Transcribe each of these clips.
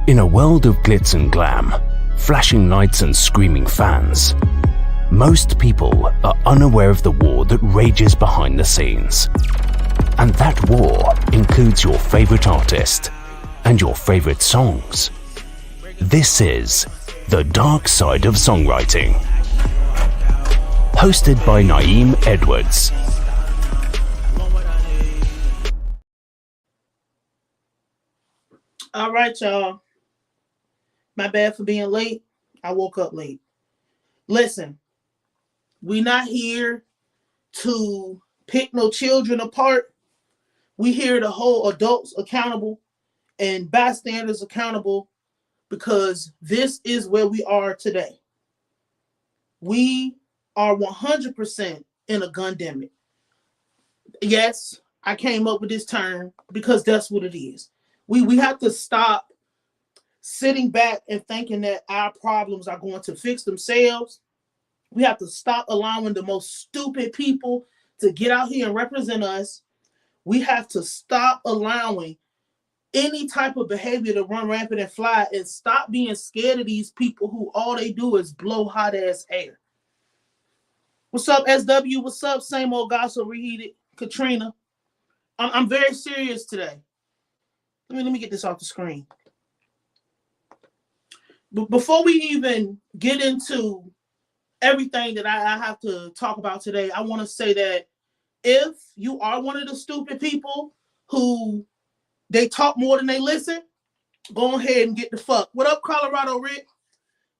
In a world of glitz and glam, flashing lights and screaming fans, most people are unaware of the war that rages behind the scenes. And that war includes your favorite artist and your favorite songs. This is The Dark Side of Songwriting. Hosted by Nayim Edwards. All right, y'all. My bad for being late. I woke up late. Listen, we're not here to pick no children apart. We here to hold adults accountable and bystanders accountable because this is where we are today. We are 100% in a gundemic. Yes, I came up with this term because that's what it is. We have to stop sitting back and thinking that our problems are going to fix themselves. We have to stop allowing the most stupid people to get out here and represent us. We have to stop allowing any type of behavior to run rampant and fly and stop being scared of these people who all they do is blow hot ass air. What's up, SW? What's up? Same old gossip reheated. Katrina. I'm very serious today. Let me get this off the screen. But before we even get into everything that I have to talk about today, I want to say that if you are one of the stupid people who they talk more than they listen, go ahead and get the fuck. What up, Colorado Rick?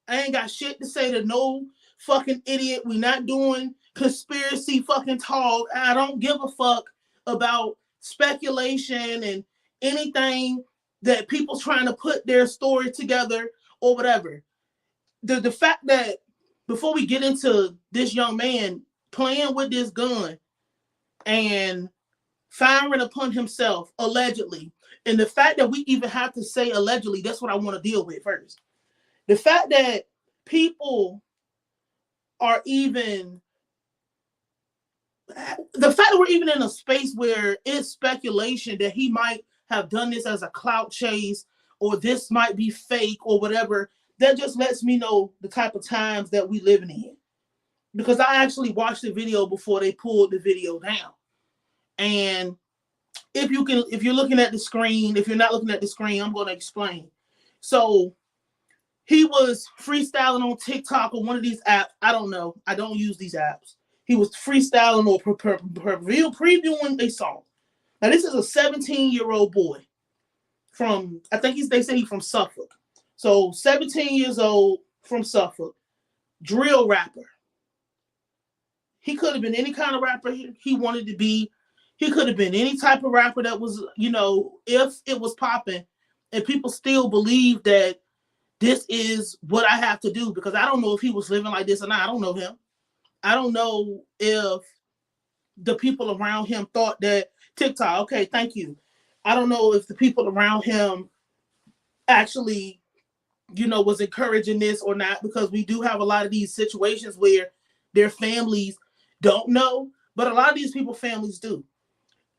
I ain't got shit to say to no fucking idiot. We not doing conspiracy fucking talk. I don't give a fuck about speculation and anything that people trying to put their story together or whatever. The fact that before we get into this young man playing with this gun and firing upon himself allegedly, and the fact that we even have to say allegedly, that's what I want to deal with first. The fact that people are even, the fact that we're even in a space where it's speculation that he might have done this as a clout chase or this might be fake or whatever, that just lets me know the type of times that we living in. Because I actually watched the video before they pulled the video down. And if you're looking at the screen, if you're not looking at the screen, I'm going to explain. So he was freestyling on TikTok or one of these apps. I don't know. I don't use these apps. He was freestyling or previewing a song. Now, this is a 17-year-old boy from, I think they say he's from Suffolk. So 17 years old from Suffolk, drill rapper. He could have been any kind of rapper he wanted to be. He could have been any type of rapper that was, if it was popping and people still believe that this is what I have to do, because I don't know if he was living like this or not. I don't know him. I don't know if the people around him thought that TikTok, okay, thank you. I don't know if the people around him actually, was encouraging this or not, because we do have a lot of these situations where their families don't know, but a lot of these people families do.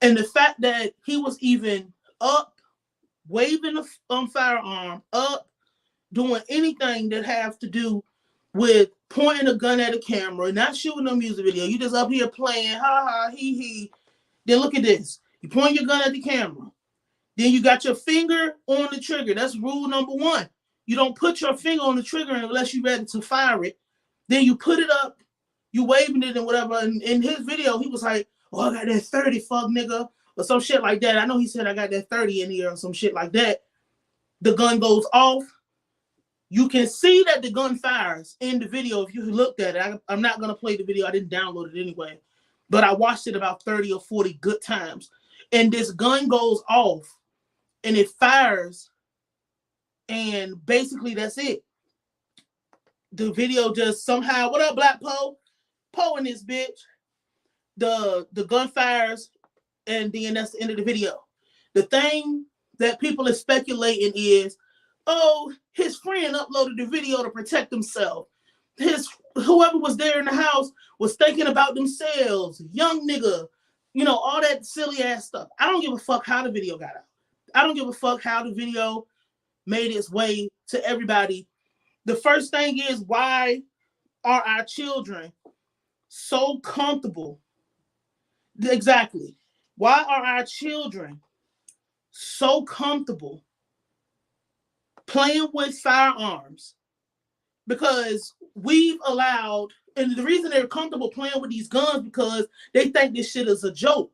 And the fact that he was even up, waving a firearm, up, doing anything that has to do with pointing a gun at a camera, not shooting a music video. You just up here playing, ha ha, he he. Then look at this. You point your gun at the camera. Then you got your finger on the trigger. That's rule number 1. You don't put your finger on the trigger unless you're ready to fire it. Then you put it up, you waving it and whatever. And in his video, he was like, oh, I got that 30, fuck nigga, or some shit like that. I know he said I got that 30 in here or some shit like that. The gun goes off. You can see that the gun fires in the video if you looked at it. I'm not going to play the video. I didn't download it anyway. But I watched it about 30 or 40 good times. And this gun goes off and it fires. And basically that's it. The video just somehow, what up, Black Poe? Poe in this bitch. The gun fires and then that's the end of the video. The thing that people are speculating is, oh, his friend uploaded the video to protect himself. Whoever was there in the house was thinking about themselves, young nigga, all that silly ass stuff. I don't give a fuck how the video got out. I don't give a fuck how the video made its way to everybody. The first thing is, why are our children so comfortable? Exactly. Why are our children so comfortable playing with firearms? Because we've allowed, and the reason they're comfortable playing with these guns because they think this shit is a joke.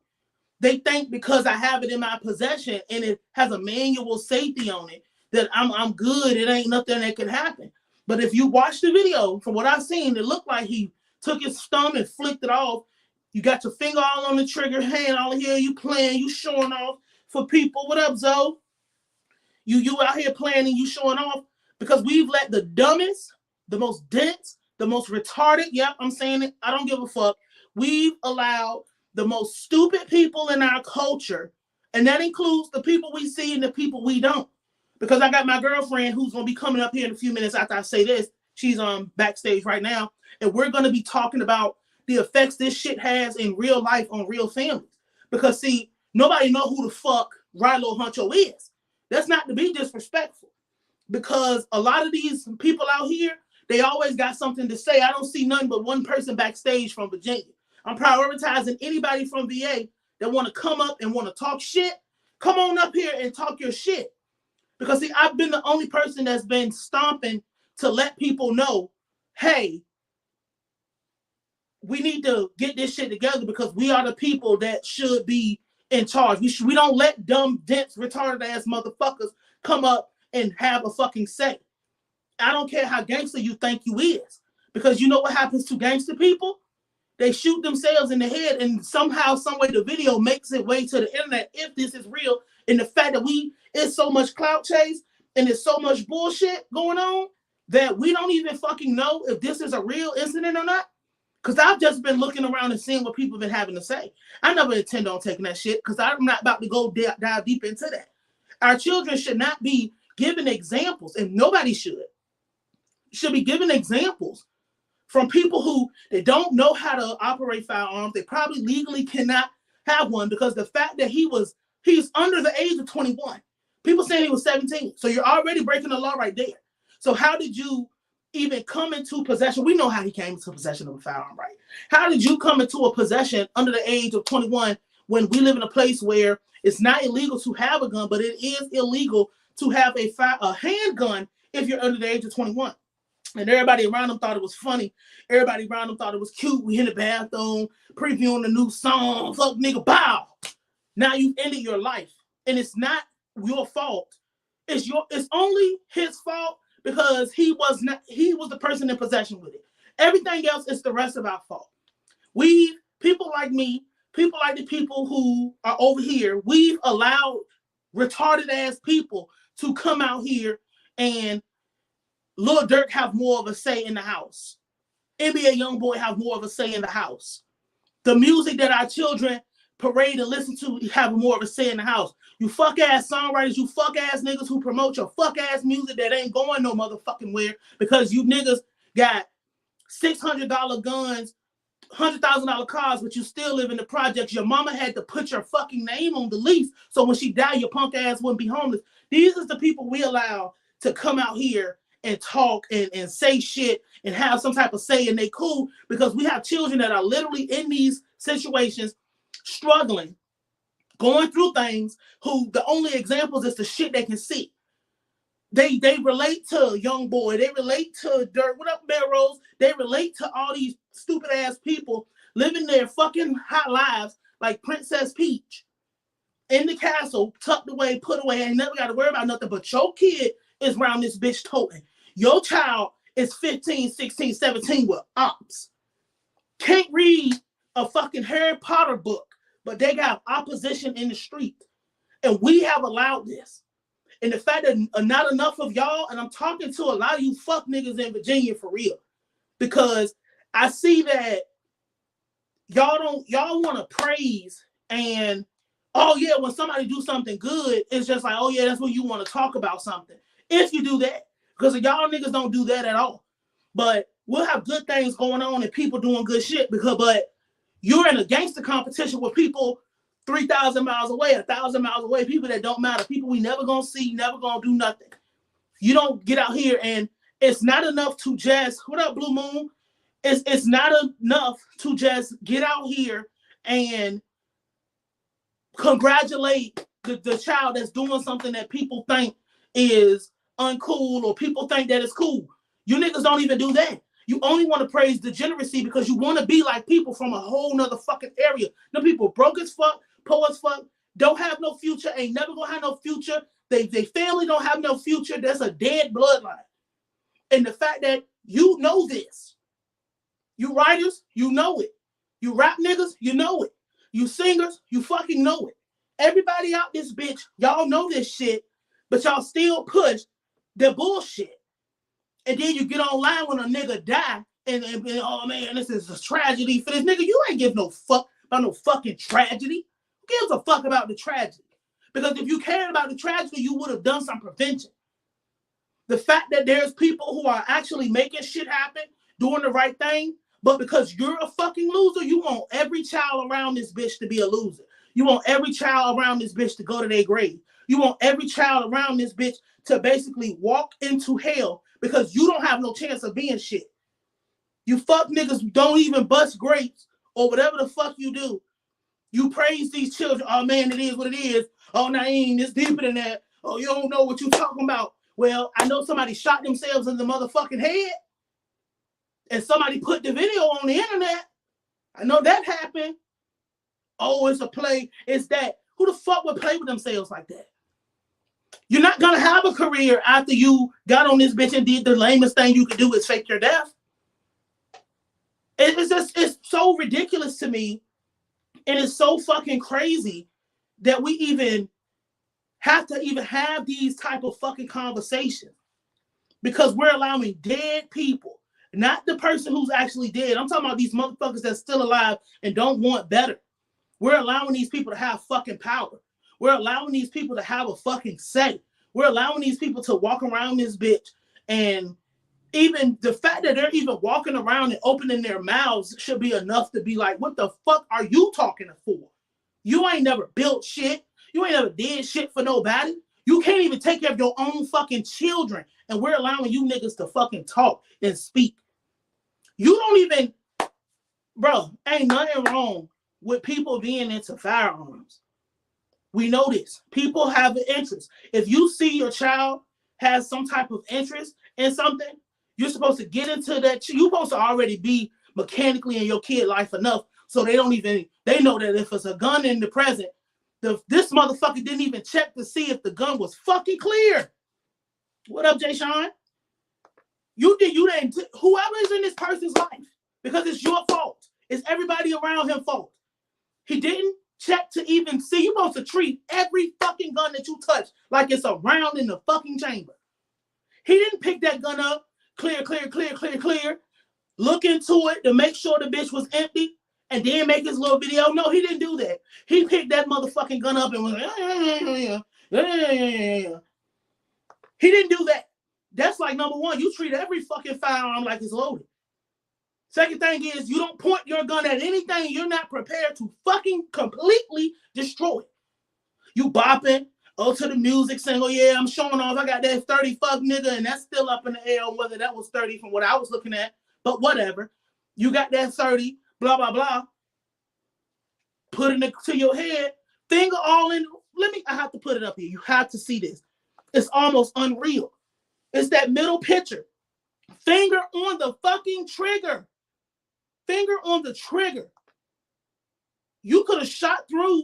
They think because I have it in my possession and it has a manual safety on it that I'm good. It ain't nothing that can happen. But if you watch the video, from what I've seen, it looked like he took his thumb and flicked it off. You got your finger all on the trigger, hand all here, you playing, you showing off for people. What up, Zoe? You out here playing and you showing off because we've let the dumbest, the most dense, the most retarded, yep, I'm saying it, I don't give a fuck. We've allowed the most stupid people in our culture, and that includes the people we see and the people we don't. Because I got my girlfriend who's going to be coming up here in a few minutes after I say this. She's backstage right now, and we're going to be talking about the effects this shit has in real life on real families. Because, see, nobody know who the fuck Rylo Huncho is. That's not to be disrespectful. Because a lot of these people out here, they always got something to say. I don't see none but one person backstage from Virginia. I'm prioritizing anybody from VA that want to come up and want to talk shit. Come on up here and talk your shit. Because, see, I've been the only person that's been stomping to let people know, hey, we need to get this shit together because we are the people that should be in charge. We don't let dumb, dense, retarded ass motherfuckers come up and have a fucking say. I don't care how gangster you think you is. Because you know what happens to gangster people? They shoot themselves in the head, and somehow, some way, the video makes its way to the internet. If this is real, and the fact that it's so much clout chase and there's so much bullshit going on that we don't even fucking know if this is a real incident or not. Because I've just been looking around and seeing what people have been having to say. I never intend on taking that shit because I'm not about to go dive deep into that. Our children should not be given examples, and nobody should be given examples from people who they don't know how to operate firearms. They probably legally cannot have one because the fact that he's under the age of 21. People saying he was 17. So you're already breaking the law right there. So how did you even come into possession? We know how he came into possession of a firearm, right? How did you come into a possession under the age of 21 when we live in a place where it's not illegal to have a gun, but it is illegal to have a handgun if you're under the age of 21? And everybody around them thought it was funny. Everybody around them thought it was cute. We in the bathroom, previewing the new song. Fuck nigga, bow. Now you've ended your life. And it's not your fault. It's only his fault because he was the person in possession with it. Everything else is the rest of our fault. People like me, people like the people who are over here, we've allowed retarded ass people to come out here and Lil Durk have more of a say in the house. NBA Youngboy have more of a say in the house. The music that our children parade and listen to have more of a say in the house. You fuck ass songwriters, you fuck ass niggas who promote your fuck ass music that ain't going no motherfucking where because you niggas got $600 guns, $100,000 cars, but you still live in the projects. Your mama had to put your fucking name on the lease so when she died, your punk ass wouldn't be homeless. These are the people we allow to come out here and talk and say shit and have some type of say, and they cool because we have children that are literally in these situations struggling, going through things, who the only examples is the shit they can see. They relate to Youngboy, they relate to Dirt, what up, Melrose? They relate to all these stupid ass people living their fucking hot lives like Princess Peach in the castle, tucked away, put away, ain't never got to worry about nothing, but your kid is around this bitch toting. Your child is 15, 16, 17 with ops. Can't read a fucking Harry Potter book, but they got opposition in the street. And we have allowed this. And the fact that not enough of y'all, and I'm talking to a lot of you fuck niggas in Virginia for real, because I see that y'all want to praise and, oh yeah, when somebody do something good, it's just like, oh yeah, that's when you want to talk about something. If you do that, because y'all niggas don't do that at all. But we'll have good things going on and people doing good shit, but you're in a gangster competition with people 3,000 miles away, 1,000 miles away, people that don't matter, people we never gonna see, never gonna do nothing. You don't get out here, and it's not enough to just, what up, Blue Moon? It's not enough to just get out here and congratulate the child that's doing something that people think is uncool or people think that is cool. You niggas don't even do that. You only want to praise degeneracy because you want to be like people from a whole nother fucking area. Them people broke as fuck, poor as fuck, don't have no future, ain't never gonna have no future. They family don't have no future. There's a dead bloodline. And the fact that you know this, you writers, you know it. You rap niggas, you know it. You singers, you fucking know it. Everybody out this bitch, y'all know this shit, but y'all still push the bullshit. And then you get online when a nigga die, and oh man, this is a tragedy for this nigga. You ain't give no fuck about no fucking tragedy. Who gives a fuck about the tragedy? Because if you cared about the tragedy, you would have done some prevention. The fact that there's people who are actually making shit happen, doing the right thing, but because you're a fucking loser, you want every child around this bitch to be a loser. You want every child around this bitch to go to their grave. You want every child around this bitch to basically walk into hell because you don't have no chance of being shit. You fuck niggas don't even bust grapes or whatever the fuck you do. You praise these children. Oh man, it is what it is. Oh, Nayim, it's deeper than that. Oh, you don't know what you're talking about. Well, I know somebody shot themselves in the motherfucking head. And somebody put the video on the internet. I know that happened. Oh, it's a play. It's that. Who the fuck would play with themselves like that? You're not going to have a career after you got on this bitch and did the lamest thing you could do is fake your death. It's so ridiculous to me. And it's so fucking crazy that we even have to even have these type of fucking conversations. Because we're allowing dead people, not the person who's actually dead. I'm talking about these motherfuckers that's still alive and don't want better. We're allowing these people to have fucking power. We're allowing these people to have a fucking say. We're allowing these people to walk around this bitch. And even the fact that they're even walking around and opening their mouths should be enough to be like, what the fuck are you talking for? You ain't never built shit. You ain't never did shit for nobody. You can't even take care of your own fucking children. And we're allowing you niggas to fucking talk and speak. You don't even, bro, ain't nothing wrong with people being into firearms. We know this. People have an interest. If you see your child has some type of interest in something, you're supposed to get into that. You're supposed to already be mechanically in your kid life enough so they know that if it's a gun in the present, this motherfucker didn't even check to see if the gun was fucking clear. What up, Jay Sean? You didn't, whoever is in this person's life, because it's your fault. It's everybody around him fault. He didn't check to even see. You're supposed to treat every fucking gun that you touch like it's a round in the fucking chamber. He didn't pick that gun up, clear, look into it to make sure the bitch was empty, and then make his little video. No, he didn't do that. He picked that motherfucking gun up and was like, He didn't do that. That's like number one. You treat every fucking firearm like it's loaded. Second thing is you don't point your gun at anything you're not prepared to fucking completely destroy. You bopping to the music saying, oh yeah, I'm showing off. I got that 30 fuck nigga, and that's still up in the air whether that was 30 from what I was looking at. But whatever. You got that 30, blah, blah, blah. Putting it to your head. Finger all in. I have to put it up here. You have to see this. It's almost unreal. It's that middle picture. Finger on the fucking trigger. Finger on the trigger. You could have shot through.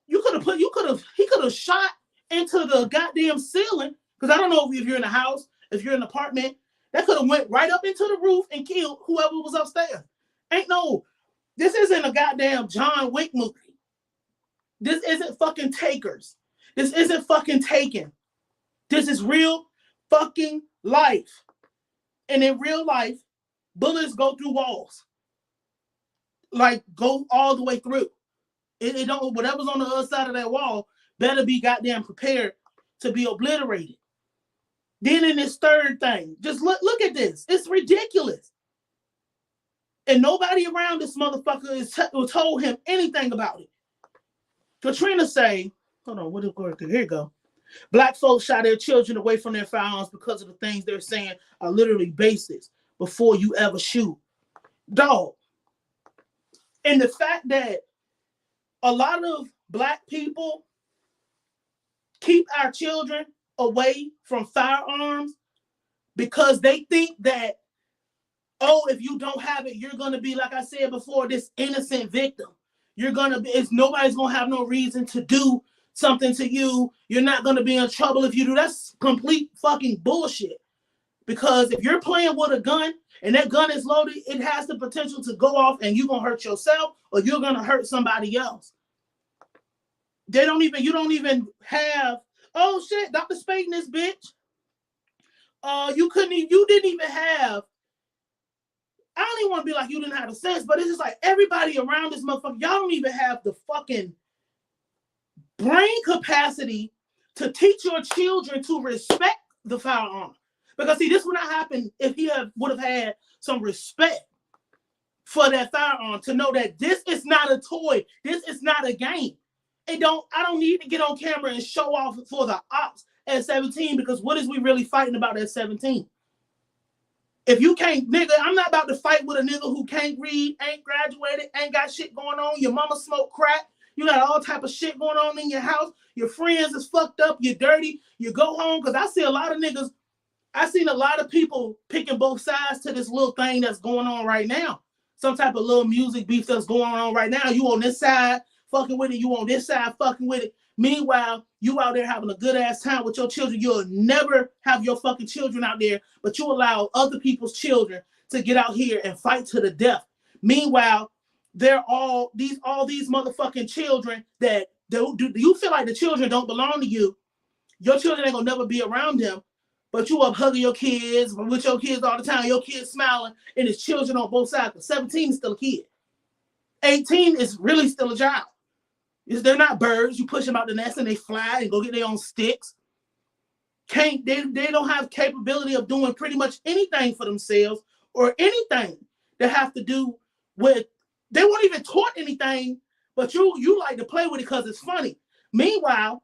He could have shot into the goddamn ceiling. Because I don't know if you're in a house, if you're in an apartment, that could have went right up into the roof and killed whoever was upstairs. This isn't a goddamn John Wick movie. This isn't fucking Takers. This isn't fucking Taken. This is real fucking life. And in real life, bullets go through walls. Like, go all the way through. It don't, whatever's on the other side of that wall better be goddamn prepared to be obliterated. Then in this third thing, just look at this. It's ridiculous. And nobody around this motherfucker told him anything about it. Katrina say, hold on, here you go. Black folks shy their children away from their firearms because of the things they're saying are literally basics before you ever shoot. Dog. And the fact that a lot of Black people keep our children away from firearms because they think that, oh, if you don't have it, you're going to be, like I said before, this innocent victim. You're going to be, nobody's going to have no reason to do something to you. You're not going to be in trouble if you do. That's complete fucking bullshit. Because if you're playing with a gun and that gun is loaded, it has the potential to go off and you're going to hurt yourself or you're going to hurt somebody else. You don't even have, oh shit, Dr. Spade in this bitch. You didn't even have, I don't even want to be like you didn't have the sense, but it's just like everybody around this motherfucker, y'all don't even have the fucking brain capacity to teach your children to respect the firearm. Because see, this would not happen if he would have had some respect for that firearm, to know that this is not a toy, this is not a game. I don't need to get on camera and show off for the ops at 17, because what is we really fighting about at 17? If you can't, nigga, I'm not about to fight with a nigga who can't read, ain't graduated, ain't got shit going on. Your mama smoke crack. You got all type of shit going on in your house. Your friends is fucked up. You're dirty. You go home. Because I see a lot of niggas, I seen a lot of people picking both sides to this little thing that's going on right now. Some type of little music beef that's going on right now. You on this side fucking with it. You on this side fucking with it. Meanwhile, you out there having a good ass time with your children. You'll never have your fucking children out there, but you allow other people's children to get out here and fight to the death. Meanwhile, they're all these motherfucking children that do you feel like the children don't belong to you? Your children ain't gonna never be around them, but you up hugging your kids with your kids all the time. Your kids smiling, and it's children on both sides. 17 is still a kid. 18 is really still a child. They're not birds. You push them out the nest and they fly and go get their own sticks. They don't have capability of doing pretty much anything for themselves or anything that have to do with, they weren't even taught anything, but you like to play with it because it's funny. Meanwhile,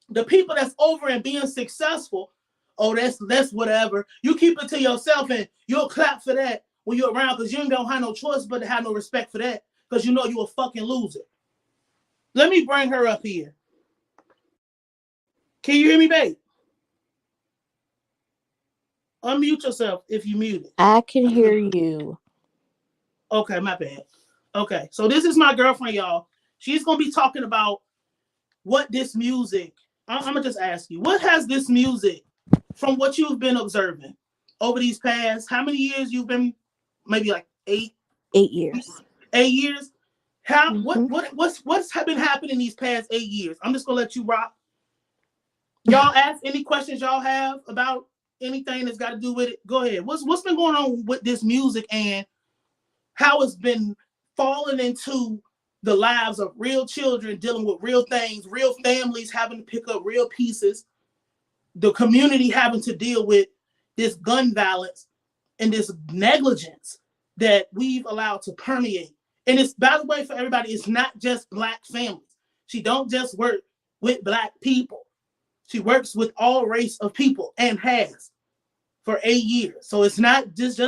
the people that's over and being successful, oh, that's whatever. You keep it to yourself and you'll clap for that when you're around, because you ain't gonna have no choice but to have no respect for that, because you know you a fucking loser. Let me bring her up here. Can you hear me, babe? Unmute yourself if you muted. I can hear you. Okay, my bad. Okay, so this is my girlfriend, y'all. She's going to be talking about what this music, I'm going to just ask you, what has this music, from what you've been observing over these past, how many years you've been, maybe like 8? 8 years. 8 years? What's been happening these past 8 years? I'm just gonna let you rock. Y'all ask any questions y'all have about anything that's got to do with it. Go ahead. What's been going on with this music and how it's been falling into the lives of real children dealing with real things, real families having to pick up real pieces, the community having to deal with this gun violence and this negligence that we've allowed to permeate. And it's, by the way, for everybody, it's not just Black families. She don't just work with Black people. She works with all race of people and has for 8 years. So it's not just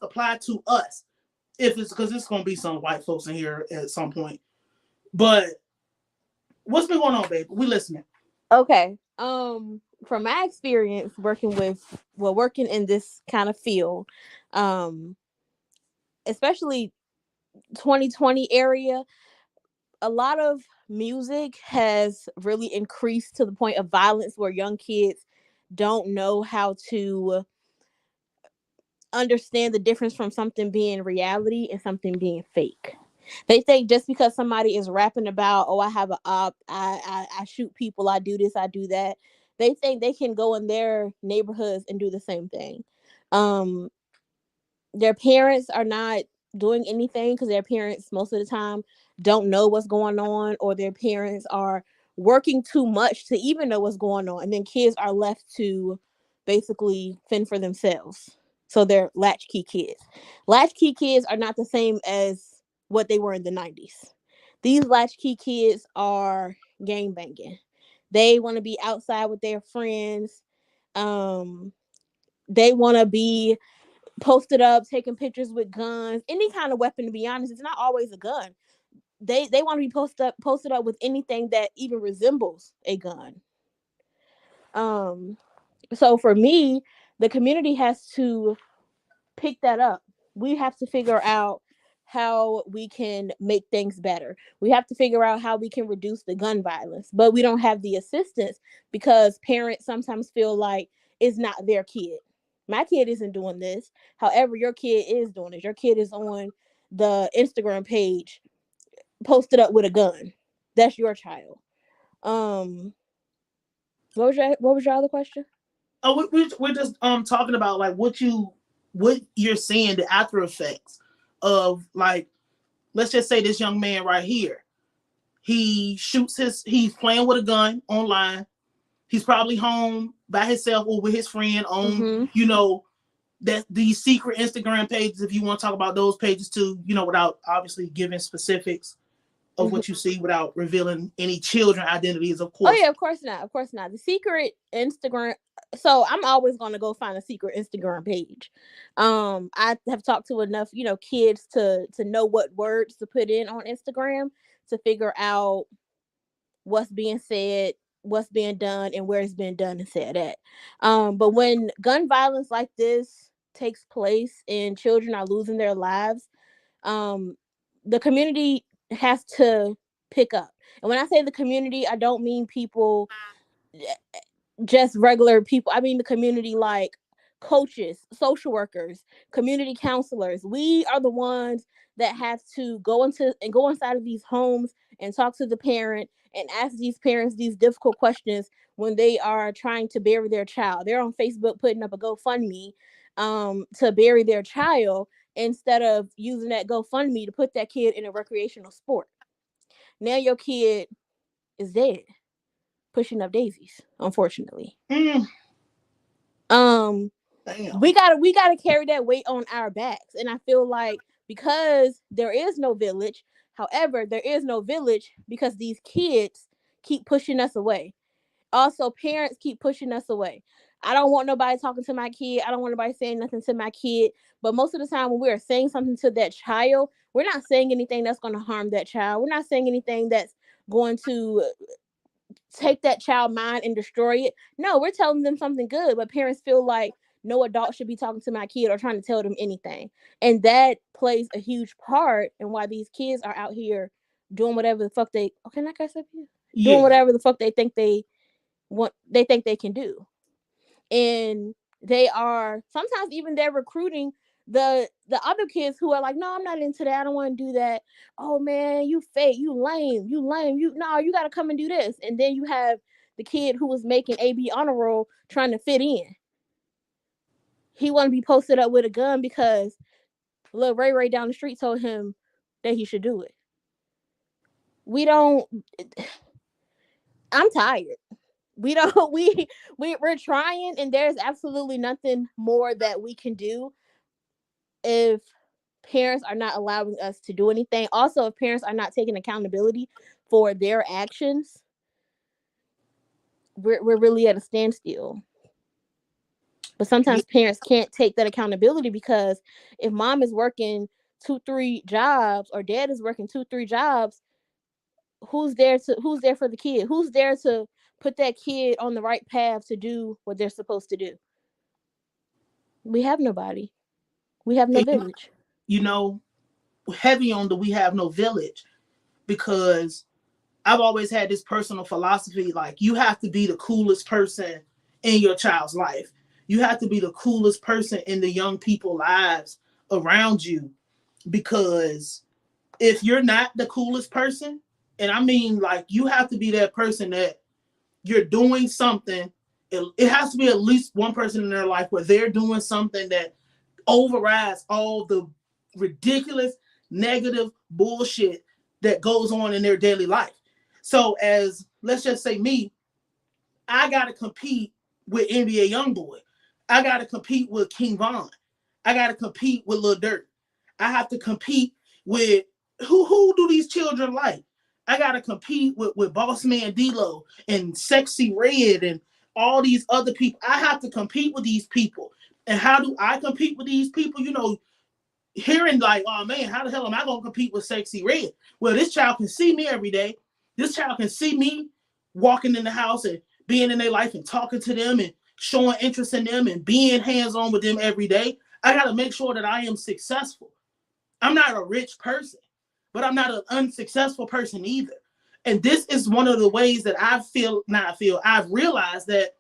applied to us. If it's because it's going to be some white folks in here at some point. But what's been going on, babe? We listening. Okay. From my experience working in this kind of field, especially 2020 area, a lot of music has really increased to the point of violence where young kids don't know how to understand the difference from something being reality and something being fake. They think just because somebody is rapping about, oh, I have an op, I shoot people, I do this, I do that, they think they can go in their neighborhoods and do the same thing. Their parents are not doing anything because their parents most of the time don't know what's going on, or their parents are working too much to even know what's going on. And then kids are left to basically fend for themselves. So they're latchkey kids. Latchkey kids are not the same as what they were in the 90s. These latchkey kids are gangbanging. They want to be outside with their friends. They want to be posted up, taking pictures with guns, any kind of weapon. To be honest, it's not always a gun. They want to be posted up with anything that even resembles a gun. So for me, the community has to pick that up. We have to figure out how we can make things better. We have to figure out how we can reduce the gun violence, but we don't have the assistance because parents sometimes feel like it's not their kid. My kid isn't doing this. However, your kid is doing it. Your kid is on the Instagram page posted up with a gun. That's your child. Um, what was your other question? Oh, we're just talking about like what you're seeing, the after effects of, like, let's just say this young man right here. He's playing with a gun online. He's probably home by himself or with his friend on, that these secret Instagram pages, if you want to talk about those pages too, without obviously giving specifics of what you see, without revealing any children identities, of course. Oh yeah, of course not. Of course not. The secret Instagram. So I'm always gonna go find a secret Instagram page. I have talked to enough, kids to know what words to put in on Instagram to figure out what's being said, what's being done, and where it's been done and said at. But when gun violence like this takes place and children are losing their lives, the community has to pick up. And when I say the community, I don't mean people, just regular people. I mean the community, like coaches, social workers, community counselors. We are the ones that have to go inside of these homes and talk to the parent and ask these parents these difficult questions when they are trying to bury their child. They're on Facebook putting up a GoFundMe to bury their child instead of using that GoFundMe to put that kid in a recreational sport. Now your kid is dead, pushing up daisies, unfortunately. Damn. We gotta carry that weight on our backs. And I feel like because there is no village, however, there is no village because these kids keep pushing us away. Also, parents keep pushing us away. I don't want nobody talking to my kid. I don't want nobody saying nothing to my kid. But most of the time when we're saying something to that child, we're not saying anything that's going to harm that child. We're not saying anything that's going to take that child mind and destroy it. No, we're telling them something good, but parents feel like no adult should be talking to my kid or trying to tell them anything. And that plays a huge part in why these kids are out here doing whatever the fuck they doing whatever the fuck they think they can do. And they are sometimes even they're recruiting the other kids who are like, no, I'm not into that. I don't want to do that. Oh man, you fake, you lame, you gotta come and do this. And then you have the kid who was making AB honor roll trying to fit in. He want to be posted up with a gun because little Ray down the street told him that he should do it. I'm tired. We're trying, and there's absolutely nothing more that we can do if parents are not allowing us to do anything. Also, if parents are not taking accountability for their actions, we're really at a standstill. But sometimes parents can't take that accountability because if mom is working 2-3 jobs or dad is working 2-3 jobs, who's there for the kid? Who's there to put that kid on the right path to do what they're supposed to do? We have nobody. We have no village. Heavy on the we have no village, because I've always had this personal philosophy, like, you have to be the coolest person in your child's life. You have to be the coolest person in the young people's lives around you, because if you're not the coolest person, and I mean, like, you have to be that person that you're doing something. It has to be at least one person in their life where they're doing something that overrides all the ridiculous, negative bullshit that goes on in their daily life. So as, let's just say me, I got to compete with NBA Youngboy. I got to compete with King Von. I got to compete with Lil Durk. I have to compete with who do these children like? I gotta compete with Boss Man D-Lo and Sexy Red and all these other people. I have to compete with these people. And how do I compete with these people? You know, hearing like, oh man, how the hell am I gonna compete with Sexy Red? Well, this child can see me every day. This child can see me walking in the house and being in their life and talking to them and showing interest in them and being hands-on with them every day. I gotta make sure that I am successful. I'm not a rich person, but I'm not an unsuccessful person either. And this is one of the ways that I've realized that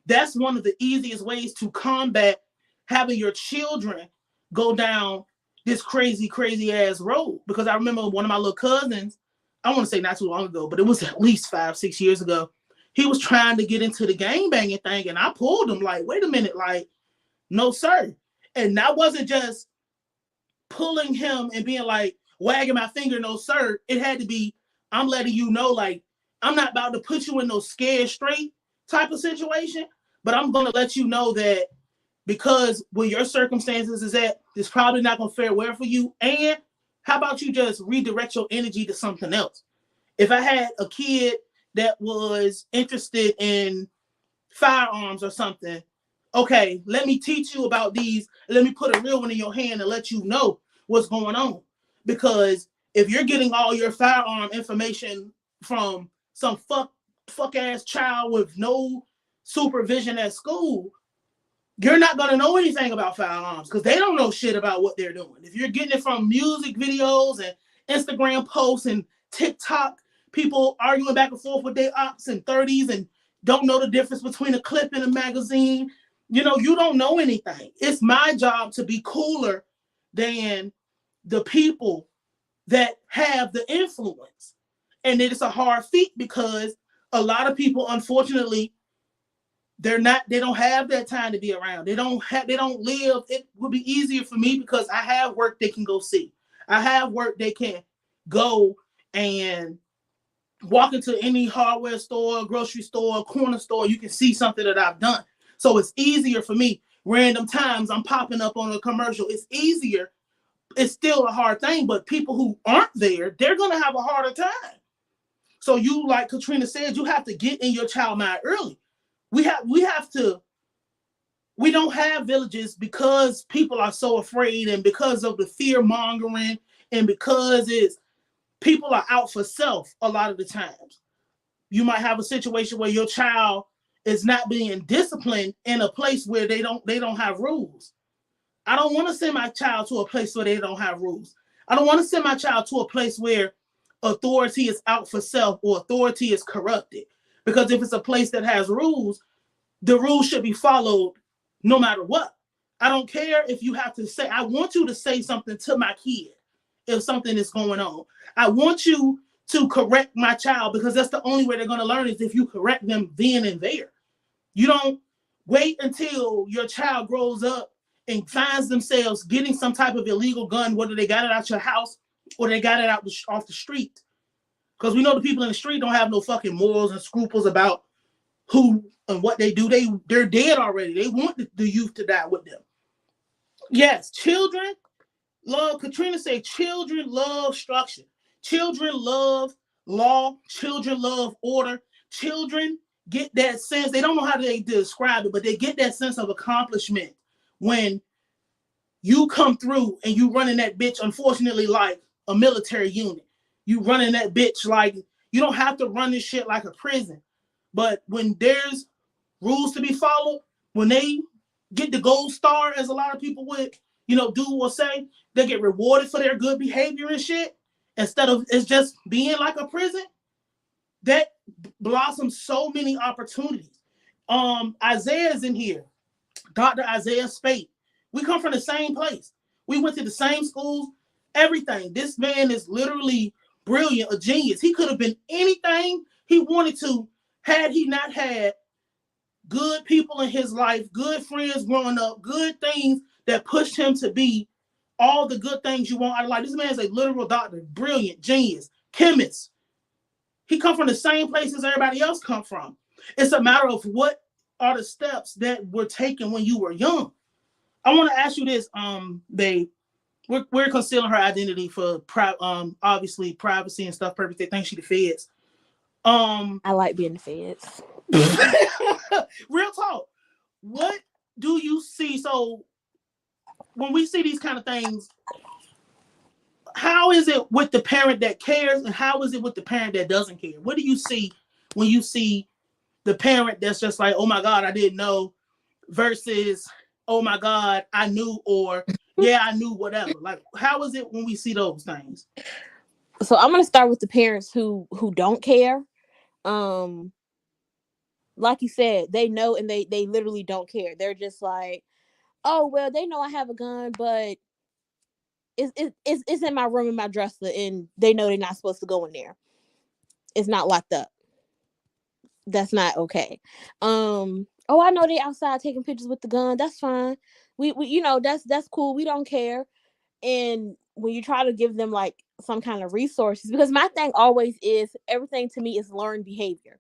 that's one of the easiest ways to combat having your children go down this crazy ass road. Because I remember one of my little cousins, I want to say not too long ago, but it was at least 5-6 years ago. He was trying to get into the gang banging thing, and I pulled him like, wait a minute, like, no, sir. And that wasn't just pulling him and being like, wagging my finger, no, sir. It had to be, I'm letting you know, like, I'm not about to put you in no scared straight type of situation, but I'm going to let you know that because where your circumstances is at, it's probably not going to fare well for you. And how about you just redirect your energy to something else? If I had a kid that was interested in firearms or something, okay, let me teach you about these. Let me put a real one in your hand and let you know what's going on. Because if you're getting all your firearm information from some fuck ass child with no supervision at school, you're not going to know anything about firearms because they don't know shit about what they're doing. If you're getting it from music videos and Instagram posts and TikTok, people arguing back and forth with their ops and 30s and don't know the difference between a clip and a magazine, you know, you don't know anything. It's my job to be cooler than the people that have the influence. And it's a hard feat because a lot of people, unfortunately, they don't have that time to be around. They don't live. It would be easier for me because I have work they can go see. I have work they can go and walk into any hardware store, grocery store, corner store. You can see something that I've done. So it's easier for me. Random times I'm popping up on a commercial. It's easier. It's still a hard thing, but people who aren't there, they're going to have a harder time. So you, like Katrina said, you have to get in your child mind early. We don't have villages because people are so afraid and because of the fear mongering and because people are out for self a lot of the times. You might have a situation where your child is not being disciplined in a place where they don't have rules. I don't want to send my child to a place where they don't have rules. I don't want to send my child to a place where authority is out for self or authority is corrupted. Because if it's a place that has rules, the rules should be followed no matter what. I don't care if you have to say, I want you to say something to my kid if something is going on. I want you to correct my child because that's the only way they're going to learn is if you correct them then and there. You don't wait until your child grows up and finds themselves getting some type of illegal gun, whether they got it out your house or they got it out off the street. Because we know the people in the street don't have no fucking morals and scruples about who and what they do. They're dead already. They want the youth to die with them. Yes, children love, Katrina said, children love structure. Children love law. Children love order. Children get that sense. They don't know how to describe it, but they get that sense of accomplishment when you come through and you running that bitch, unfortunately, like a military unit. You running that bitch like, you don't have to run this shit like a prison. But when there's rules to be followed, when they get the gold star, as a lot of people would, do or say, they get rewarded for their good behavior and shit, instead of it's just being like a prison, that blossoms so many opportunities. Isaiah's in here, Dr. Isaiah Spate. We come from the same place. We went to the same schools, everything. This man is literally brilliant, a genius. He could have been anything he wanted to had he not had good people in his life, good friends growing up, good things that pushed him to be all the good things you want out of life. This man is a literal doctor, brilliant, genius, chemist. He come from the same place as everybody else come from. It's a matter of what are the steps that were taken when you were young. I want to ask you this, babe. we're concealing her identity for obviously privacy and stuff purpose. They think she the feds. I like being the feds. Real talk. What do you see? So when we see these kind of things, how is it with the parent that cares, and how is it with the parent that doesn't care? What do you see when you see the parent that's just like, oh my God, I didn't know, versus, oh my God, I knew, or yeah, I knew, whatever? Like, how is it when we see those things? So I'm gonna start with the parents who don't care. Like you said, they know and they literally don't care. They're just like, oh well, they know I have a gun, but it's in my room in my dresser, and they know they're not supposed to go in there. It's not locked up. That's not okay. Oh, I know they outside taking pictures with the gun. That's fine. We you know, that's cool. We don't care. And when you try to give them like some kind of resources, because my thing always is everything to me is learned behavior.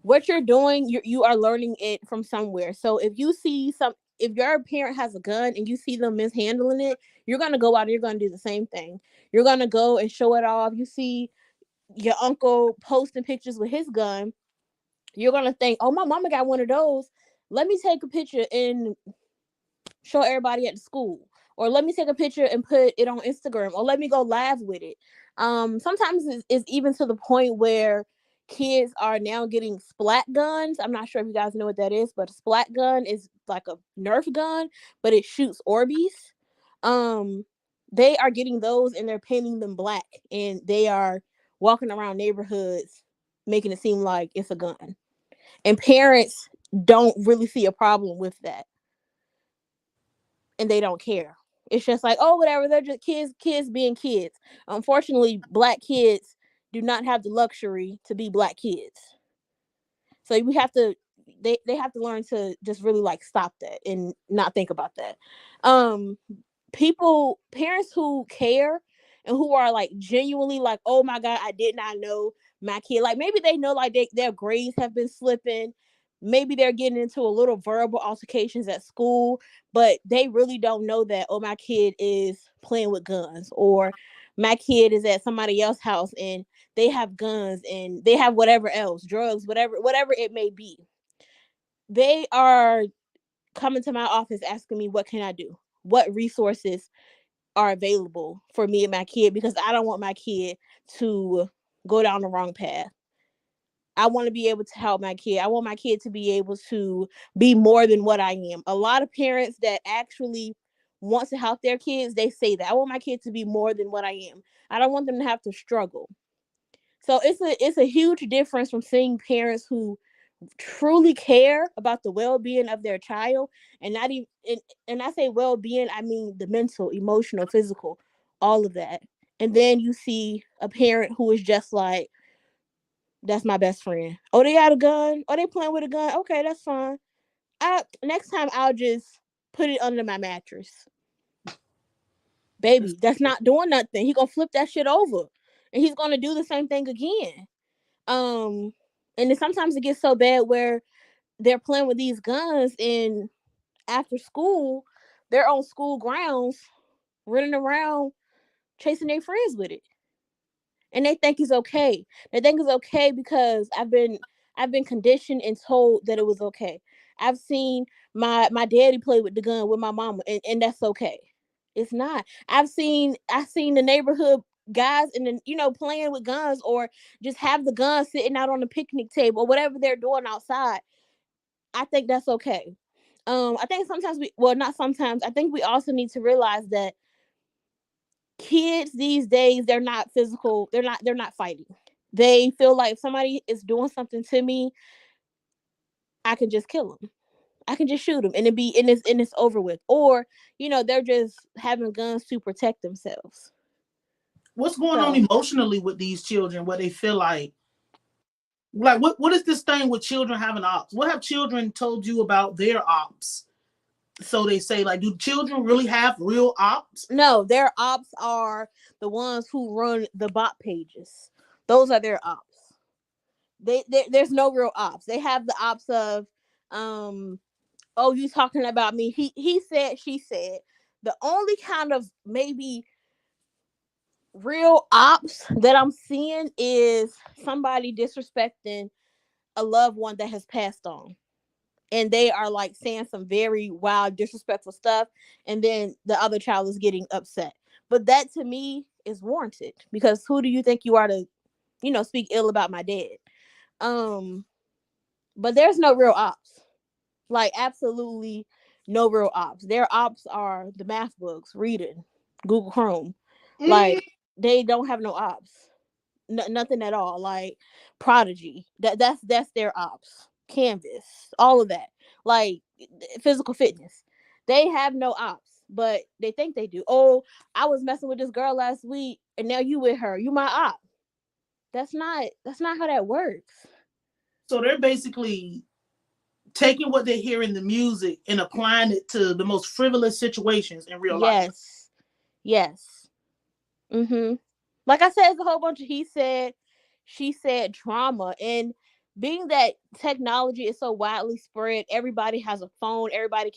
What you're doing, you are learning it from somewhere. So if you see if your parent has a gun and you see them mishandling it, you're gonna go out and you're gonna do the same thing. You're gonna go and show it off. You see your uncle posting pictures with his gun, you're gonna think, oh, my mama got one of those. Let me take a picture and show everybody at the school, or let me take a picture and put it on Instagram, or let me go live with it. Sometimes it's even to the point where kids are now getting splat guns. I'm not sure if you guys know what that is, but a splat gun is like a Nerf gun, but it shoots Orbeez. They are getting those and they're painting them black, and they are walking around neighborhoods making it seem like it's a gun. And parents don't really see a problem with that, and they don't care. It's just like, oh, whatever, they're just kids being kids. Unfortunately, black kids do not have the luxury to be black kids. So we have to they have to learn to just really like stop that and not think about that. Um Parents who care and who are like genuinely like, oh my God, I did not know my kid. Like maybe they know like their grades have been slipping. Maybe they're getting into a little verbal altercations at school, but they really don't know that, oh, my kid is playing with guns, or my kid is at somebody else's house and they have guns and they have whatever else, drugs, whatever it may be. They are coming to my office asking me, what can I do? What resources are available for me and my kid, because I don't want my kid to go down the wrong path. I want to be able to help my kid. I want my kid to be able to be more than what I am. A lot of parents that actually want to help their kids, they say that I want my kid to be more than what I am. I don't want them to have to struggle. So it's a huge difference from seeing parents who truly care about the well-being of their child, and not even and I say well-being, I mean the mental, emotional, physical, all of that. And then you see a parent who is just like, that's my best friend. Oh, they got a gun. Oh, they playing with a gun. Okay, that's fine. Next time I'll just put it under my mattress. Baby, that's not doing nothing. He gonna flip that shit over, and he's gonna do the same thing again. And then sometimes it gets so bad where they're playing with these guns, and after school, they're on school grounds running around chasing their friends with it. And they think it's okay. They think it's okay because I've been conditioned and told that it was okay. I've seen my daddy play with the gun with my mama, and that's okay. It's not. I've seen the neighborhood guys and then playing with guns, or just have the gun sitting out on the picnic table or whatever they're doing outside. I think that's okay. I think sometimes not sometimes. I think we also need to realize that kids these days, they're not physical. They're not fighting. They feel like if somebody is doing something to me, I can just kill them. I can just shoot them, and it's over with. Or they're just having guns to protect themselves. What's going on So emotionally with these children where they feel like what is this thing with children having ops? What have children told you about their ops? So they say, like, do children really have real ops? no, their ops are the ones who run the bot pages. Those are their ops. There's no real ops. They have the ops of, oh, you talking about me? He said, she said. The only kind of maybe real ops that I'm seeing is somebody disrespecting a loved one that has passed on. And they are like saying some very wild, disrespectful stuff. And then the other child is getting upset. But that to me is warranted, because who do you think you are to, speak ill about my dad? Um, but there's no real ops. Like, absolutely no real ops. Their ops are the math books, reading, Google Chrome. Mm. Like, they don't have no ops. Nothing at all. Like Prodigy. That's their ops. Canvas. All of that. Like physical fitness. They have no ops, but they think they do. Oh, I was messing with this girl last week and now you with her. You my op. That's not how that works. So they're basically taking what they hear in the music and applying it to the most frivolous situations in real life. Yes. Yes. Mm-hmm. Like I said, it's a whole bunch of he said, she said drama. And being that technology is so widely spread, everybody has a phone, everybody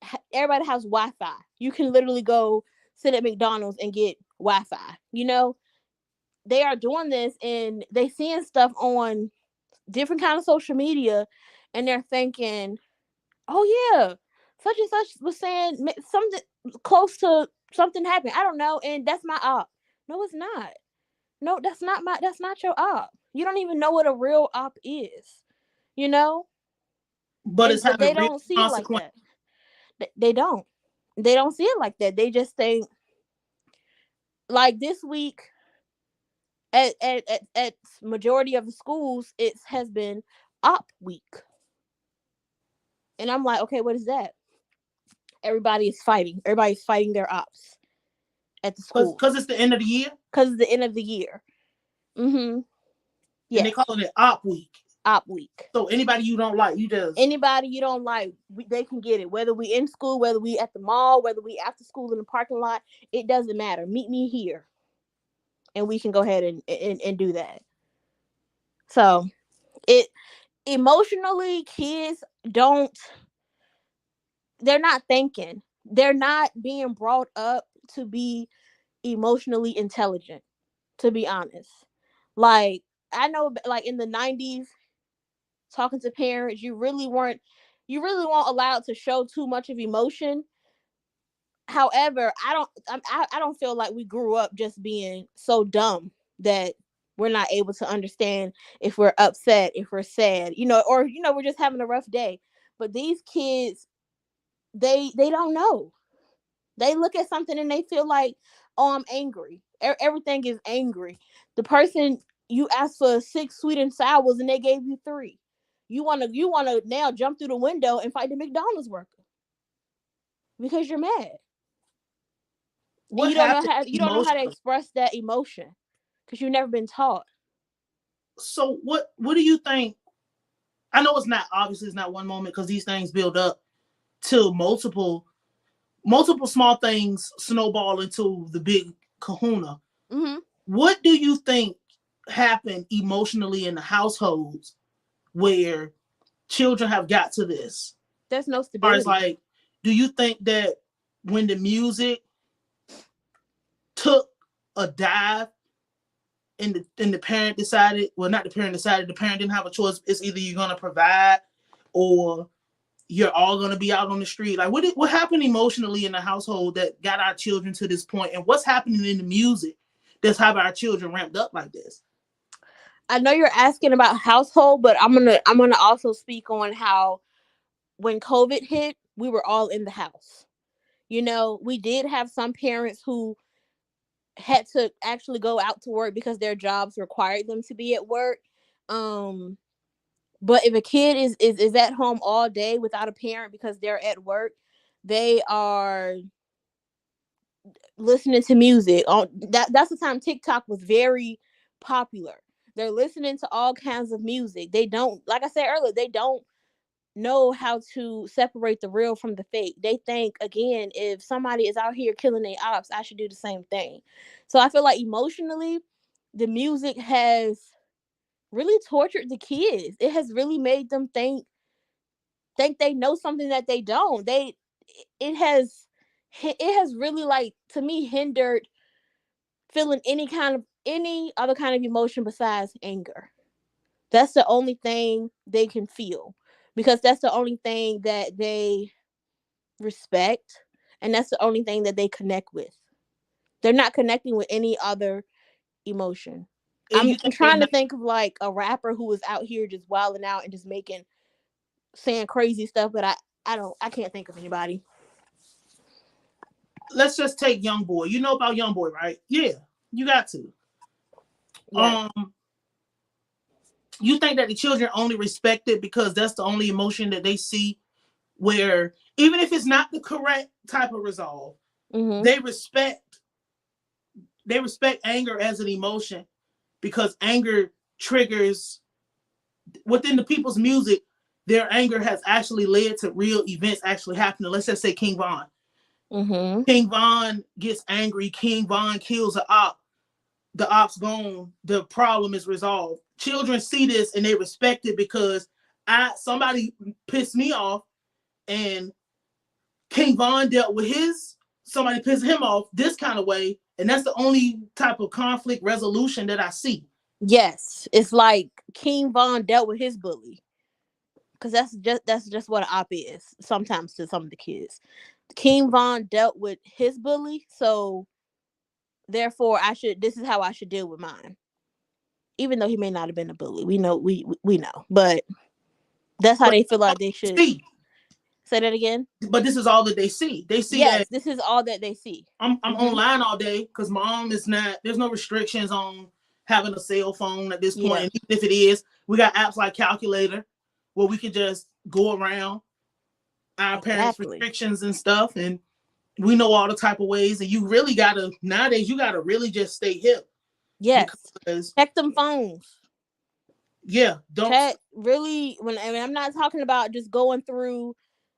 has Wi-Fi. You can literally go sit at McDonald's and get Wi-Fi. They are doing this and they seeing stuff on different kind of social media, and they're thinking, oh yeah, such and such was saying something close to something happened. I don't know, and that's my op. No, it's not. No, that's not your op. You don't even know what a real op is, you know? But it's But they having real don't see it like consequences. that. They don't. They don't see it like that. They just think, like, this week at majority of the schools, it has been op week. And I'm like, okay, what is that? Everybody is fighting. Everybody's fighting their ops at the school. Because it's the end of the year? Because it's the end of the year. Mm-hmm. Yeah. And Yes. they calling it op week. Op week. So anybody you don't like, you just... Anybody you don't like, they can get it. Whether we in school, whether we at the mall, whether we after school in the parking lot, it doesn't matter. Meet me here, and we can go ahead and do that. So it emotionally, kids don't. They're not thinking. They're not being brought up to be emotionally intelligent. To be honest, like I know, like in the '90s, talking to parents, you really weren't allowed to show too much of emotion. However, I don't feel like we grew up just being so dumb that we're not able to understand if we're upset, if we're sad, or we're just having a rough day. But these kids, they don't know. They look at something and they feel like, oh, I'm angry. Everything is angry. The person, you asked for 6 sweet and sours and they gave you 3. You wanna now jump through the window and fight the McDonald's worker because you're mad. And What happened you don't know how to emotionally? express that emotion because you've never been taught. So what do you think? I know it's not, obviously it's not one moment, because these things build up to multiple small things snowball into the big kahuna. Mm-hmm. What do you think happened emotionally in the households where children have got to this? There's no Or it's stability. like, do you think that when the music took a dive and the parent decided, well, not the parent decided, the parent didn't have a choice. It's either you're going to provide or you're all going to be out on the street. Like, what happened emotionally in the household that got our children to this point? And what's happening in the music that's having our children ramped up like this? I know you're asking about household, but I'm gonna also speak on how when COVID hit, we were all in the house. We did have some parents who had to actually go out to work because their jobs required them to be at work. But if a kid is at home all day without a parent because they're at work, they are listening to music. That's the time TikTok was very popular. They're listening to all kinds of music. They don't, like I said earlier, they don't know how to separate the real from the fake. They think, again, if somebody is out here killing their ops, I should do the same thing. So I feel like emotionally, the music has really tortured the kids. It has really made them think they know something that they don't. It has it has really, like, to me, hindered feeling any other kind of emotion besides anger. That's the only thing they can feel, because that's the only thing that they respect, and that's the only thing that they connect with. They're not connecting with any other emotion. And you I'm think they're trying to not, think of like a rapper who was out here just wilding out and just saying crazy stuff, but I can't think of anybody. let's just take Young Boy. You know about Young Boy, right? Yeah, you got to. Yeah. You think that the children only respect it because that's the only emotion that they see, where even if it's not the correct type of resolve, Mm-hmm. they respect anger as an emotion, because anger triggers within the people's music. Their anger has actually led to real events actually happening. Let's just say King Von. Mm-hmm. King Von gets angry. King Von kills an op. The op's gone. The problem is resolved. Children see this and they respect it because somebody pissed me off, and King Von dealt with somebody pissed him off this kind of way, and that's the only type of conflict resolution that I see. Yes, it's like King Von dealt with his bully, because that's what an op is sometimes to some of the kids. King Von dealt with his bully, so therefore this is how I should deal with mine. Even though he may not have been a bully, we know, but that's how But they feel like they should. see, Say that again. but this is all that they see. They see Yes, that this is all that they see. I'm online all day because mom is not. There's no restrictions on having a cell phone at this point. Yeah. And even if it is, we got apps like Calculator where we can just go around our parents' Exactly. restrictions and stuff, and we know all the type of ways. And you really gotta nowadays. You gotta really just stay hip. Yes. Because Check them phones. yeah, don't Check really when I'm not talking about just going through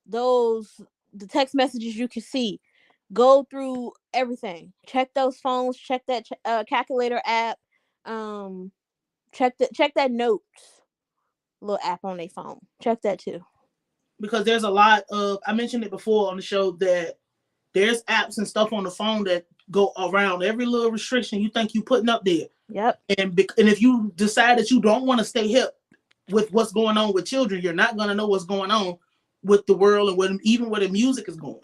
the text messages you can see. Go through everything. Check those phones. Check that calculator app. Um, check that notes little app on their phone. Check that too. because there's a lot of I mentioned it before on the show that there's apps and stuff on the phone that go around every little restriction you think you putting up there. Yep. And if you decide that you don't want to stay hip with what's going on with children, you're not going to know what's going on with the world and even where the music is going.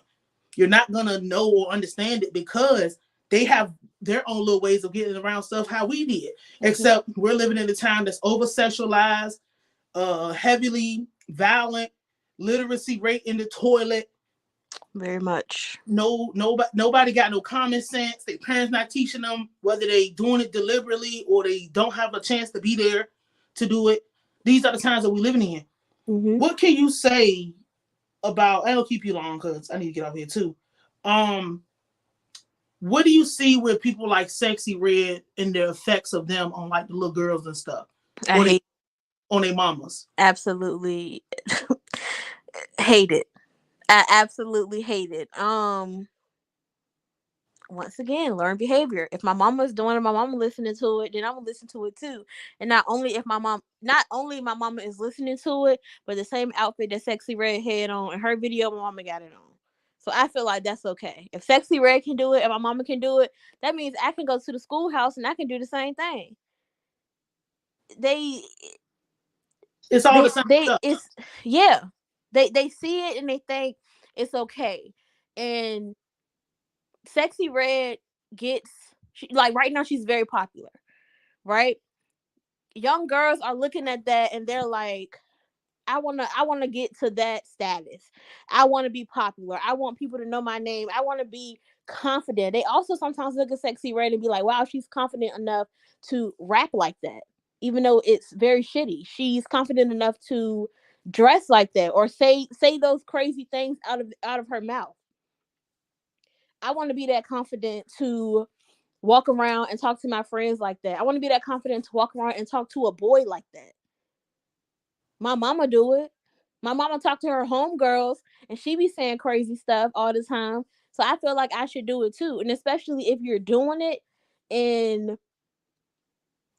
You're not going to know or understand it because they have their own little ways of getting around stuff how we did. Mm-hmm. Except we're living in a time that's over-sexualized, heavily violent, literacy rate in the toilet. Very much. Nobody got no common sense. Their parents not teaching them, whether they doing it deliberately or they don't have a chance to be there to do it. These are the times that we're living in. Mm-hmm. What can you say about? I don't keep you long because I need to get off here too. What do you see with people like Sexy Red and the effects of them on like the little girls and stuff? I hate on their mamas. Absolutely hate it. I absolutely hate it. Once again, learn behavior. If my mama's doing it, my mama listening to it, then I'm gonna listen to it too. And not only my mama is listening to it, but the same outfit that Sexy Red had on in her video, my mama got it on. So I feel like that's okay. If Sexy Red can do it and my mama can do it, that means I can go to the schoolhouse and I can do the same thing. It's all the same stuff. They see it and they think it's okay. And Sexy Red like right now she's very popular, right? Young girls are looking at that and they're like, I wanna get to that status. I wanna be popular. I want people to know my name. I wanna be confident. They also sometimes look at Sexy Red and be like, wow, she's confident enough to rap like that. Even though it's very shitty. She's confident enough to dress like that or say those crazy things out of her mouth. I want to be that confident to walk around and talk to my friends like that. I want to be that confident to walk around and talk to a boy like that. My mama do it. My mama talk to her homegirls and she be saying crazy stuff all the time. So I feel like I should do it too. And especially if you're doing it and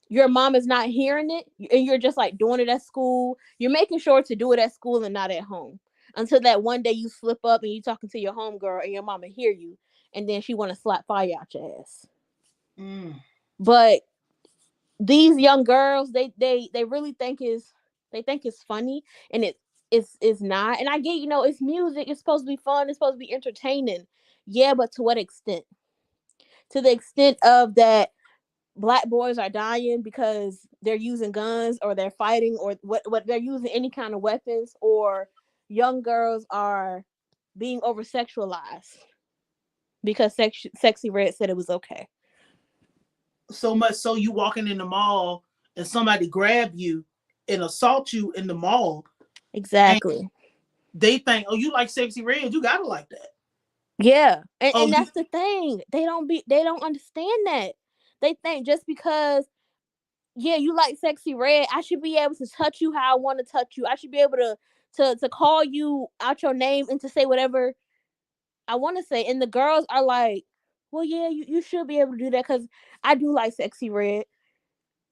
your mom is not hearing it and you're just like doing it at school, you're making sure to do it at school and not at home. until that one day you slip up and you talking to your homegirl and your mama hear you, and then she want to slap fire out your ass. But these young girls, they really think it's funny, and it's not. And I get, it's music, it's supposed to be fun, it's supposed to be entertaining. Yeah, but to what extent? To the extent of that black boys are dying because they're using guns, or they're fighting, or what they're using any kind of weapons, or young girls are being over sexualized because Sexy Red said it was okay. So much so you walking in the mall and somebody grab you and assault you in the mall. Exactly. They think, oh, you like Sexy Red, you gotta like that. Yeah. And that's the thing. They don't understand that. They think just because, yeah, you like Sexy Red, I should be able to touch you how I want to touch you. I should be able to call you out your name and to say whatever I want to say. And the girls are like, well, yeah, you should be able to do that because I do like Sexy Red.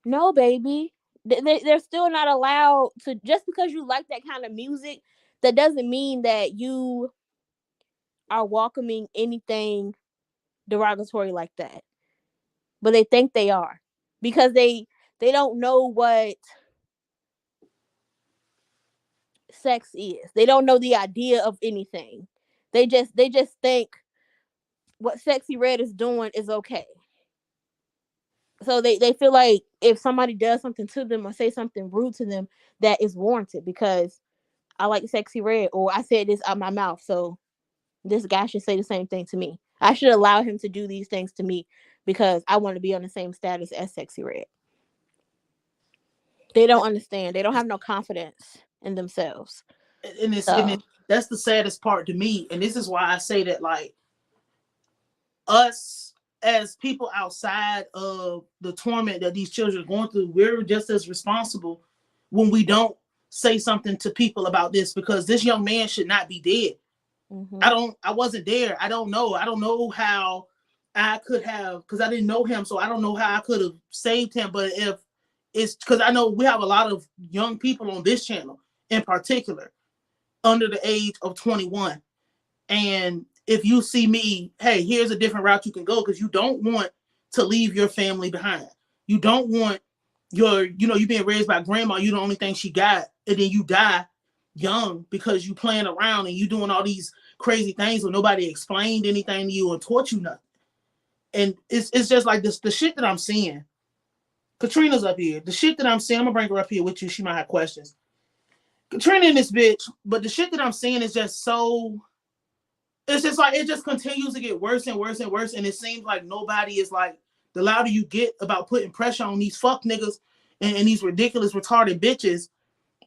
No, baby. They're still not allowed to, just because you like that kind of music, that doesn't mean that you are welcoming anything derogatory like that. But they think they are, because they don't know what sex is. They don't know the idea of anything. They just think what Sexy Red is doing is okay. So they feel like if somebody does something to them or say something rude to them, that is warranted because I like Sexy Red, or I said this out my mouth, so this guy should say the same thing to me. I should allow him to do these things to me because I want to be on the same status as Sexy Red. They don't understand. They don't have no confidence in themselves. And that's the saddest part to me. And this is why I say that, like, us as people outside of the torment that these children are going through, we're just as responsible when we don't say something to people about this, because this young man should not be dead. Mm-hmm. I wasn't there. I don't know how I could have, because I didn't know him, so I don't know how I could have saved him. But if it's because I know we have a lot of young people on this channel in particular under the age of 21, and if you see me, hey, here's a different route you can go, because you don't want to leave your family behind. You don't want you being raised by grandma, you the only thing she got, and then you die young because you playing around and you doing all these crazy things when nobody explained anything to you or taught you nothing. And it's just like this, the shit that I'm seeing. Katrina's up here. The shit that I'm seeing, I'm gonna bring her up here with you. She might have questions. Katrina and this bitch, but the shit that I'm seeing is just so, it's just like, it just continues to get worse and worse and worse. And it seems like nobody is like, the louder you get about putting pressure on these fuck niggas and these ridiculous retarded bitches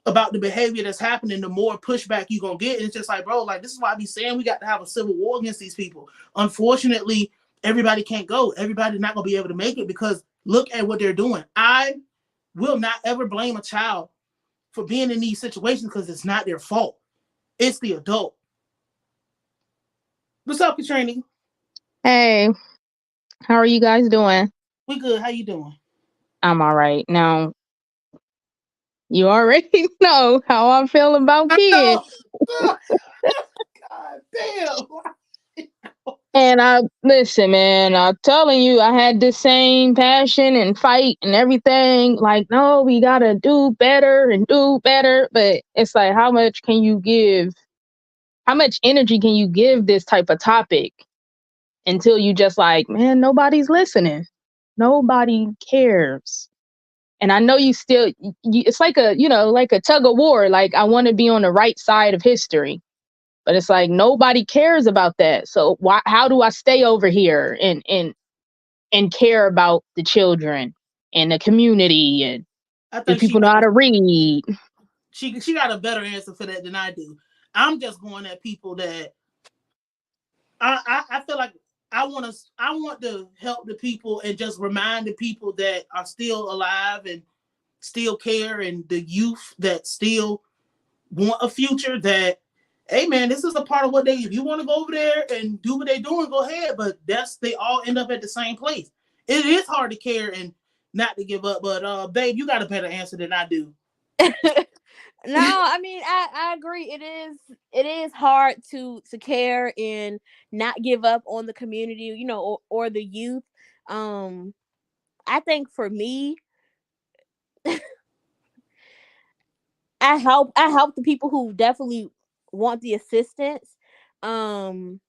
about the behavior that's happening, the more pushback you gonna get. And it's just like, bro, like, this is why I be saying we got to have a civil war against these people. Unfortunately, everybody can't go. Everybody's not gonna be able to make it, because look at what they're doing. I will not ever blame a child for being in these situations, because it's not their fault. It's the adult. What's up, Katrina? Hey, how are you guys doing? We good. How you doing? I'm all right. Now, you already know how I feel about kids. God damn. And listen, man, I'm telling you, I had the same passion and fight and everything. Like, no, we gotta do better and do better. But it's like, how much can you give? How much energy can you give this type of topic until you just like, man, nobody's listening. Nobody cares. And I know you still, it's like like a tug of war. Like, I want to be on the right side of history, but it's like, nobody cares about that. So how do I stay over here and care about the children and the community, and do people know how to read? She got a better answer for that than I do. I'm just going at people that I feel like I want to help the people and just remind the people that are still alive and still care, and the youth that still want a future, that, hey man, this is a part of what if you want to go over there and do what they're doing, go ahead. But they all end up at the same place. It is hard to care and not to give up. But babe, you got a better answer than I do. No, I mean I agree. It is hard to care and not give up on the community, or the youth. I think for me, I help the people who definitely want the assistance. Um,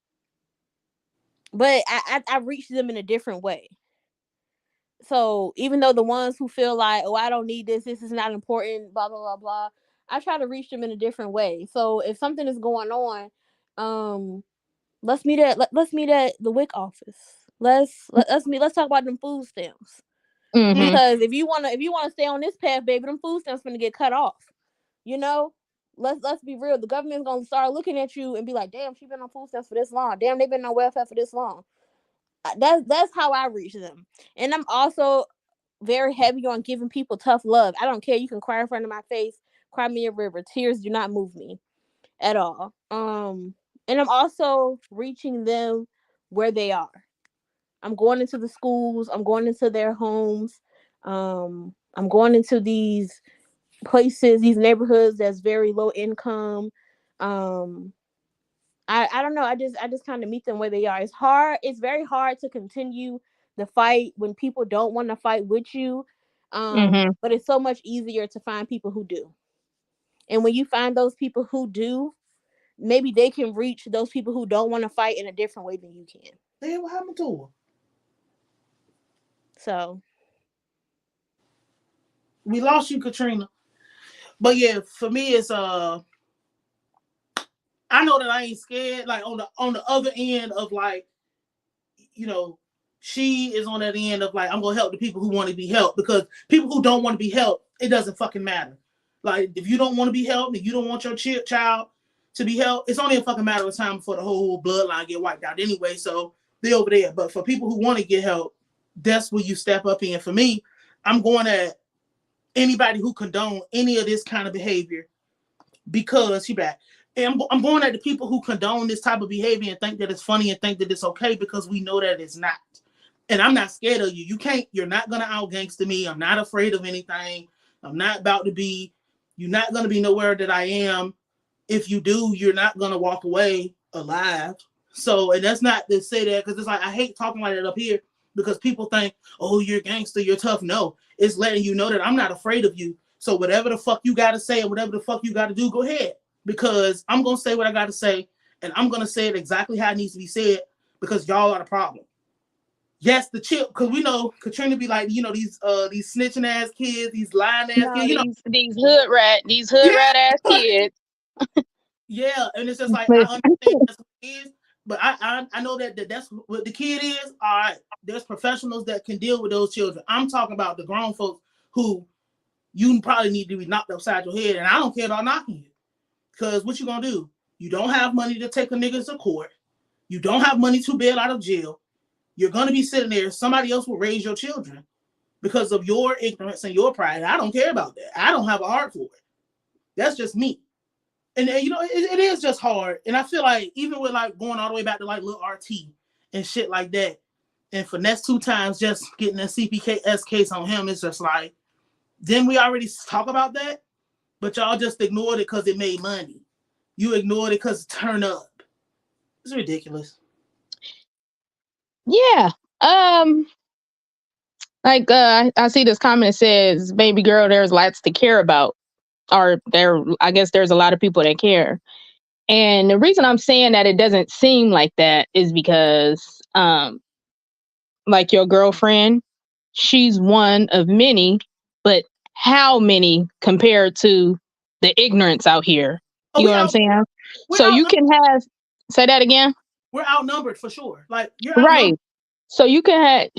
but I reach them in a different way. So even though the ones who feel like, oh, I don't need this is not important, blah blah blah blah, I try to reach them in a different way. So if something is going on, um, let's meet at the WIC office. Let's talk about them food stamps. Mm-hmm. Because if you wanna stay on this path, baby, them food stamps gonna get cut off. You know, let's be real. The government's gonna start looking at you and be like, damn, she been on food stamps for this long. Damn, they've been on welfare for this long. That's how I reach them. And I'm also very heavy on giving people tough love. I don't care. You can cry in front of my face, cry me a river. Tears do not move me at all. And I'm also reaching them where they are. I'm going into the schools. I'm going into their homes. I'm going into these places, these neighborhoods that's very low income. Um, I don't know. I just kind of meet them where they are. It's hard. It's very hard to continue the fight when people don't want to fight with you. Mm-hmm. But it's so much easier to find people who do. And when you find those people who do, maybe they can reach those people who don't want to fight in a different way than you can. Damn, what happened to her? So We lost you, Katrina. But yeah, for me, it's I know that I ain't scared. Like on the other end of like, you know, she is on that end of like, I'm gonna help the people who want to be helped, because people who don't want to be helped, it doesn't fucking matter. Like if you don't want to be helped and you don't want your child to be helped, it's only a fucking matter of time before the whole bloodline get wiped out anyway. So they're over there. But for people who want to get help, that's where you step up in. For me, I'm going at anybody who condone any of this kind of behavior, because she back. And I'm going at the people who condone this type of behavior and think that it's funny and think that it's okay, because we know that it's not. And I'm not scared of you. You're not gonna out gangster me. I'm not afraid of anything. I'm not about to be, you're not gonna be nowhere that I am. If you do, you're not gonna walk away alive. So, and that's not to say that, because it's like I hate talking like that up here, because people think, oh, you're gangster, you're tough. No, it's letting you know that I'm not afraid of you. So whatever the fuck you gotta say or whatever the fuck you gotta do, go ahead. Because I'm gonna say what I gotta say, and I'm gonna say it exactly how it needs to be said, because y'all are the problem. Yes, the chip, because we know Katrina be like, these snitching ass kids, these lying ass No, kids, these hood rat ass kids. Yeah, and it's just like I Listen. understand that's what it is, but I know that's what the kid is. All right, there's professionals that can deal with those children. I'm talking about the grown folks who you probably need to be knocked upside your head, and I don't care about knocking you, because what you gonna do? You don't have money to take a nigga to court. You don't have money to bail out of jail. You're gonna be sitting there. Somebody else will raise your children because of your ignorance and your pride. I don't care about that. I don't have a heart for it. That's just me. And it is just hard. And I feel like even with like going all the way back to like little RT and shit like that, and finesse 2 times just getting a CPS case on him, it's just like, then we already talk about that, but y'all just ignored it because it made money. You ignored it because it turned up. It's ridiculous. Yeah. Like I see this comment that says, "Baby girl, there's lots to care about." Or I guess there's a lot of people that care. And the reason I'm saying that it doesn't seem like that is because, like your girlfriend, she's one of many, but how many compared to the ignorance out here? You know what I'm saying? So you can say that again? We're outnumbered for sure. Like you're Right. outnumbered. So you can have,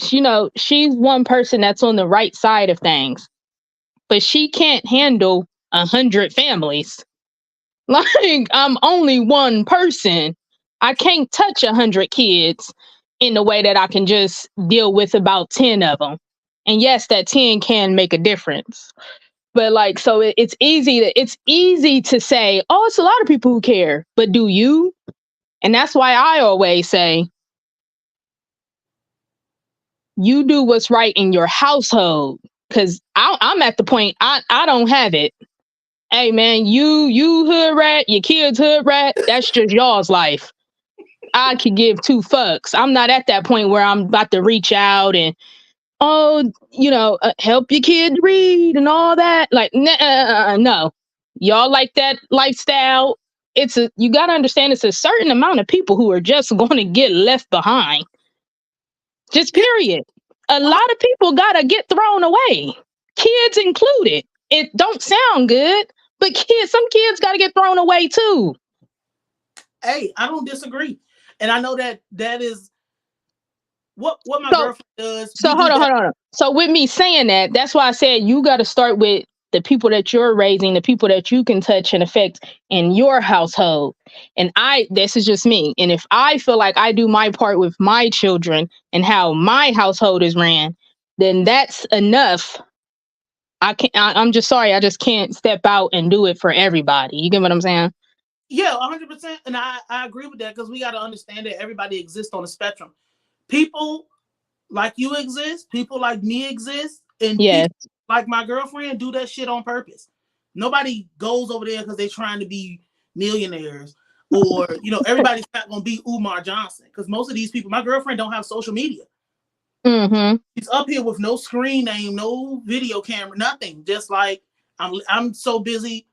she's one person that's on the right side of things, but she can't handle 100 families. Like, I'm only one person. I can't touch 100 kids in the way that I can just deal with about 10 of them. And yes, that 10 can make a difference. But like, so it's easy to say, oh, it's a lot of people who care, but do you? And that's why I always say, you do what's right in your household. Cause I'm at the point, I don't have it. Hey man, you hood rat, your kids hood rat, that's just y'all's life. I could give two fucks. I'm not at that point where I'm about to reach out and help your kid read and all that. Like, no, y'all like that lifestyle. You got to understand, it's a certain amount of people who are just going to get left behind. Just period. A lot of people got to get thrown away, kids included. It don't sound good, but some kids got to get thrown away too. Hey, I don't disagree, and I know that is what my girlfriend does. So hold on. So with me saying that, that's why I said you got to start with the people that you're raising, the people that you can touch and affect in your household. And this is just me. And if I feel like I do my part with my children and how my household is ran, then that's enough. I'm just sorry. I just can't step out and do it for everybody. You get what I'm saying? Yeah, 100%. And I agree with that, because we got to understand that everybody exists on a spectrum. People like you exist, people like me exist, and people like my girlfriend do that shit on purpose. Nobody goes over there because they're trying to be millionaires, or everybody's not gonna be Umar Johnson, because most of these people, my girlfriend don't have social media. Mm-hmm. She's up here with no screen name, no video camera, nothing. Just like I'm so busy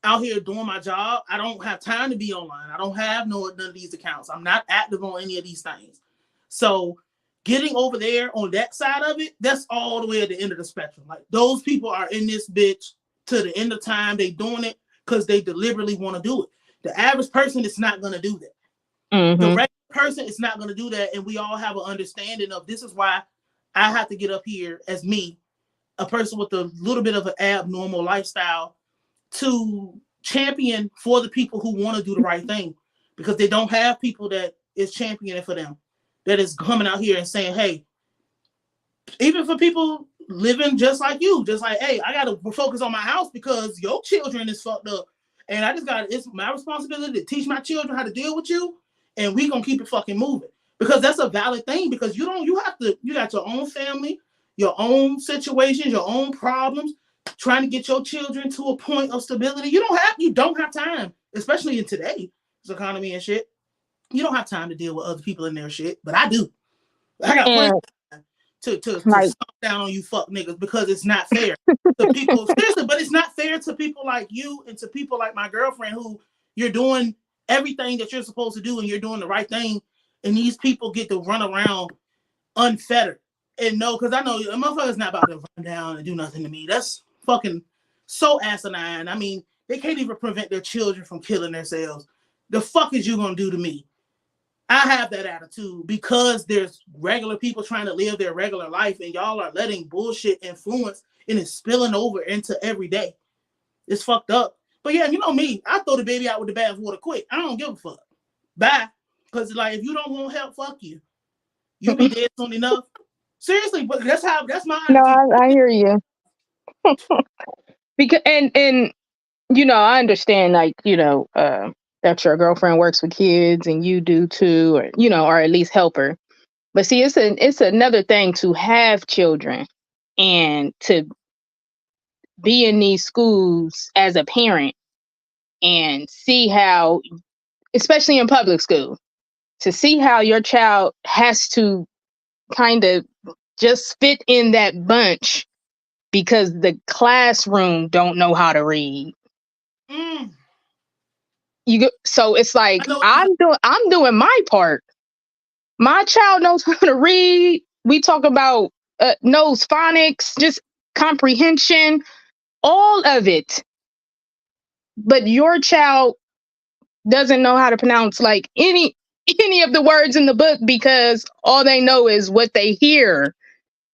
out here doing my job, I don't have time to be online. I don't have none of these accounts. I'm not active on any of these things. So getting over there on that side of it, that's all the way at the end of the spectrum. Like, those people are in this bitch to the end of time. They doing it because they deliberately want to do it. The average person is not going to do that. Mm-hmm. The regular person is not going to do that. And we all have an understanding of, this is why I have to get up here as me, a person with a little bit of an abnormal lifestyle, to champion for the people who want to do the right thing, because they don't have people that is championing for them, that is coming out here and saying, hey, even for people living just like you, just like, hey, I got to focus on my house because your children is fucked up. And it's my responsibility to teach my children how to deal with you. And we going to keep it fucking moving, because that's a valid thing, because you got your own family, your own situations, your own problems, trying to get your children to a point of stability. You don't have time, especially in today's economy and shit. You don't have time to deal with other people in their shit, but I do. I got plenty of time to stomp down on you fuck niggas, because it's not fair to people. Seriously, but it's not fair to people like you and to people like my girlfriend, who you're doing everything that you're supposed to do and you're doing the right thing, and these people get to run around unfettered. And no, because I know a motherfucker's not about to run down and do nothing to me. That's fucking so asinine. I mean, they can't even prevent their children from killing themselves. The fuck is you gonna do to me? I have that attitude because there's regular people trying to live their regular life, and y'all are letting bullshit influence, and it's spilling over into every day. It's fucked up. But yeah, you know me, I throw the baby out with the bathwater quick. I don't give a fuck. Bye. Because like, if you don't want help, fuck you. You'll be dead soon enough. Seriously, but that's my attitude. No, I hear you. Because and I understand, like, that your girlfriend works with kids and you do too, or at least help her. But see, it's another thing to have children and to be in these schools as a parent and see how, especially in public school, to see how your child has to kind of just fit in that bunch because the classroom don't know how to read. So it's like, I'm doing my part. My child knows how to read. We talk about knows phonics, just comprehension, all of it. But your child doesn't know how to pronounce like any of the words in the book, because all they know is what they hear.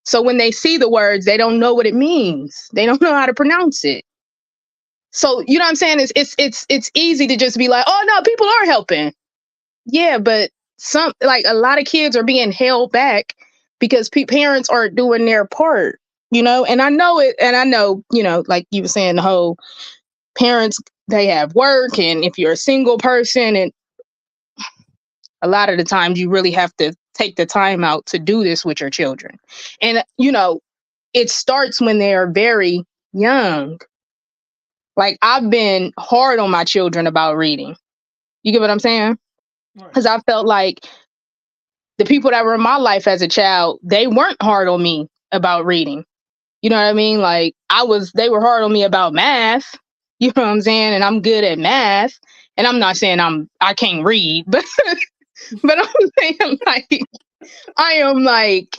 So when they see the words, they don't know what it means. They don't know how to pronounce it. So you know what I'm saying? It's easy to just be like, oh no, people are helping. Yeah, but a lot of kids are being held back because parents aren't doing their part, and I know it. And I know, like you were saying, the whole parents, they have work. And if you're a single person, and a lot of the times you really have to take the time out to do this with your children. And, it starts when they are very young. Like, I've been hard on my children about reading. You get what I'm saying? Because I felt like the people that were in my life as a child, they weren't hard on me about reading. You know what I mean? Like, they were hard on me about math. You know what I'm saying? And I'm good at math. And I'm not saying I can't read, but I'm saying, like, I am like,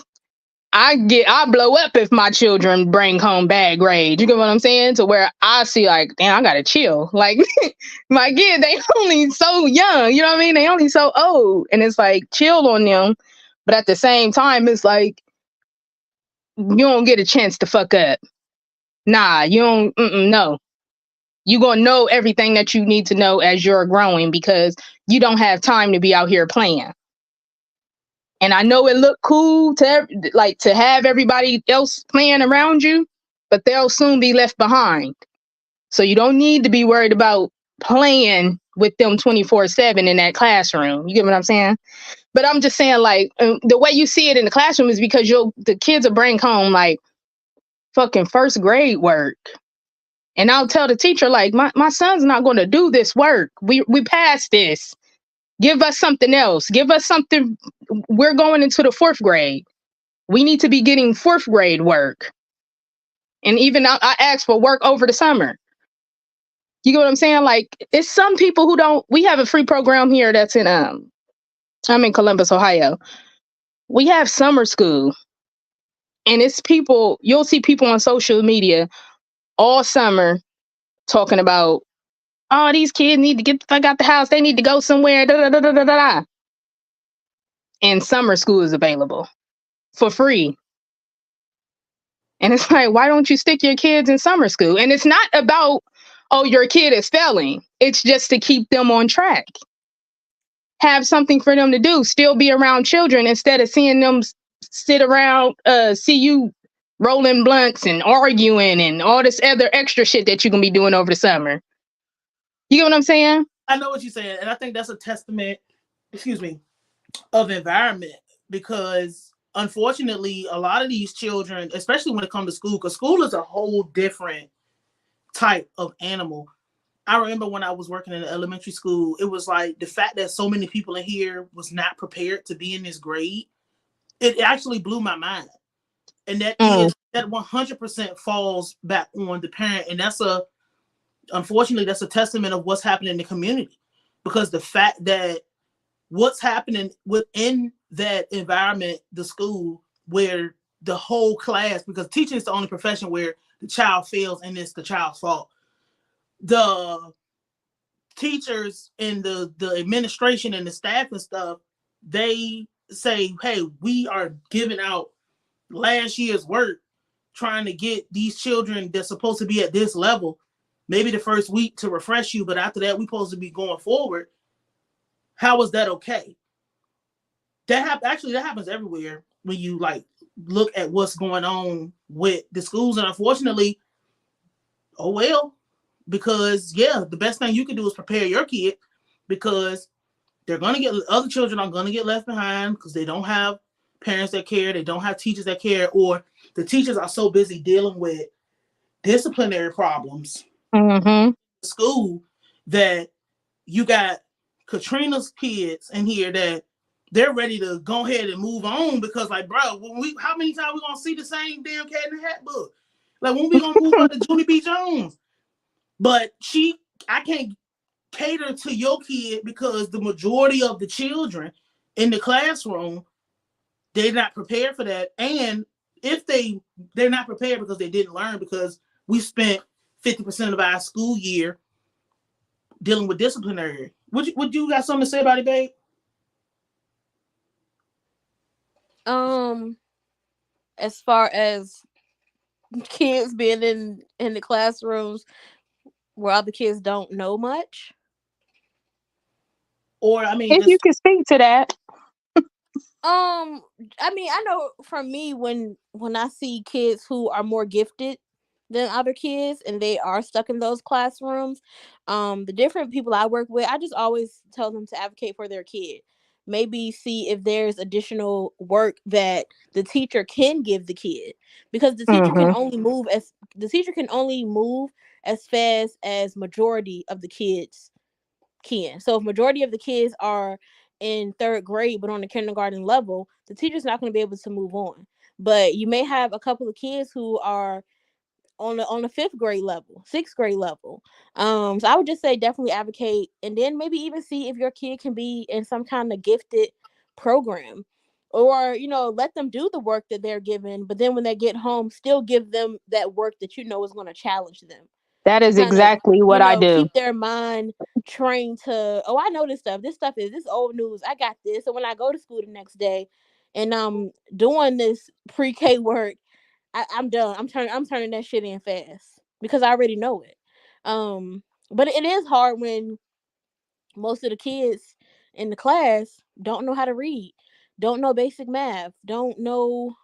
I blow up if my children bring home bad grades. You get what I'm saying? To where I see, like, damn, I gotta chill. Like, my kid, they only so young. You know what I mean? They only so old, and it's like, chill on them. But at the same time, it's like, you don't get a chance to fuck up. Nah, you don't. No, you gonna know everything that you need to know as you're growing, because you don't have time to be out here playing. And I know it look cool to have everybody else playing around you, but they'll soon be left behind. So you don't need to be worried about playing with them 24/7 in that classroom. You get what I'm saying? But I'm just saying, like, the way you see it in the classroom is because the kids will bring home, like, fucking first grade work. And I'll tell the teacher, like, my son's not going to do this work. We passed this. Give us something else. Give us something. We're going into the 4th grade. We need to be getting 4th grade work. And even I asked for work over the summer. You get what I'm saying? Like, it's some people who don't. We have a free program here that's I'm in Columbus, Ohio. We have summer school. And it's people, you'll see people on social media all summer talking about, oh, these kids need to get the fuck out the house. They need to go somewhere. Da, da, da, da, da, da. And summer school is available for free. And it's like, why don't you stick your kids in summer school? And it's not about, oh, your kid is failing. It's just to keep them on track. Have something for them to do. Still be around children instead of seeing them sit around, see you rolling blunts and arguing and all this other extra shit that you can be doing over the summer. You get what I'm saying? I know what you're saying. And I think that's a testament, of environment, because unfortunately, a lot of these children, especially when it comes to school, because school is a whole different type of animal. I remember when I was working in elementary school, it was like the fact that so many people in here was not prepared to be in this grade. It actually blew my mind. And that 100% falls back on the parent. And unfortunately, that's a testament of what's happening in the community, because the fact that what's happening within that environment, the school, where the whole class, because teaching is the only profession where the child fails and it's the child's fault. The teachers and the administration and the staff and stuff, they say, hey, we are giving out last year's work, trying to get these children that's supposed to be at this level, maybe the first week to refresh you, but after that, we're supposed to be going forward. How is that okay? That happens everywhere when you like look at what's going on with the schools. And unfortunately, oh well, because the best thing you can do is prepare your kid, because other children are gonna get left behind because they don't have parents that care, they don't have teachers that care, or the teachers are so busy dealing with disciplinary problems in school that you got Katrina's kids in here that they're ready to go ahead and move on, because like, bro, how many times we gonna see the same damn Cat in the Hat book? Like, when we gonna move on to Julie B. Jones? But I can't cater to your kid because the majority of the children in the classroom, they're not prepared for that. And if they're not prepared because they didn't learn, because we spent 50% of our school year dealing with disciplinary. Would you got something to say about it, babe? As far as kids being in the classrooms where other kids don't know much, or I mean, if you can speak to that. I mean, I know for me, when I see kids who are more gifted than other kids and they are stuck in those classrooms, the different people I work with, I just always tell them to advocate for their kid, maybe see if there's additional work that the teacher can give the kid, because the teacher can Mm-hmm. only move as fast as majority of the kids can. So if majority of the kids are in third grade but on the kindergarten level, the teacher's not going to be able to move on. But you may have a couple of kids who are on the fifth grade level, sixth grade level. So I would just say definitely advocate, and then maybe even see if your kid can be in some kind of gifted program, or let them do the work that they're given, but then when they get home, still give them that work that is going to challenge them, That to is kind of exactly what I do. keep their mind trained to, oh, I know this is old news, I got this. So when I go to school the next day and I'm doing this pre-K work, I'm done. I'm turning that shit in fast because I already know it. But it is hard when most of the kids in the class don't know how to read, don't know basic math, don't know,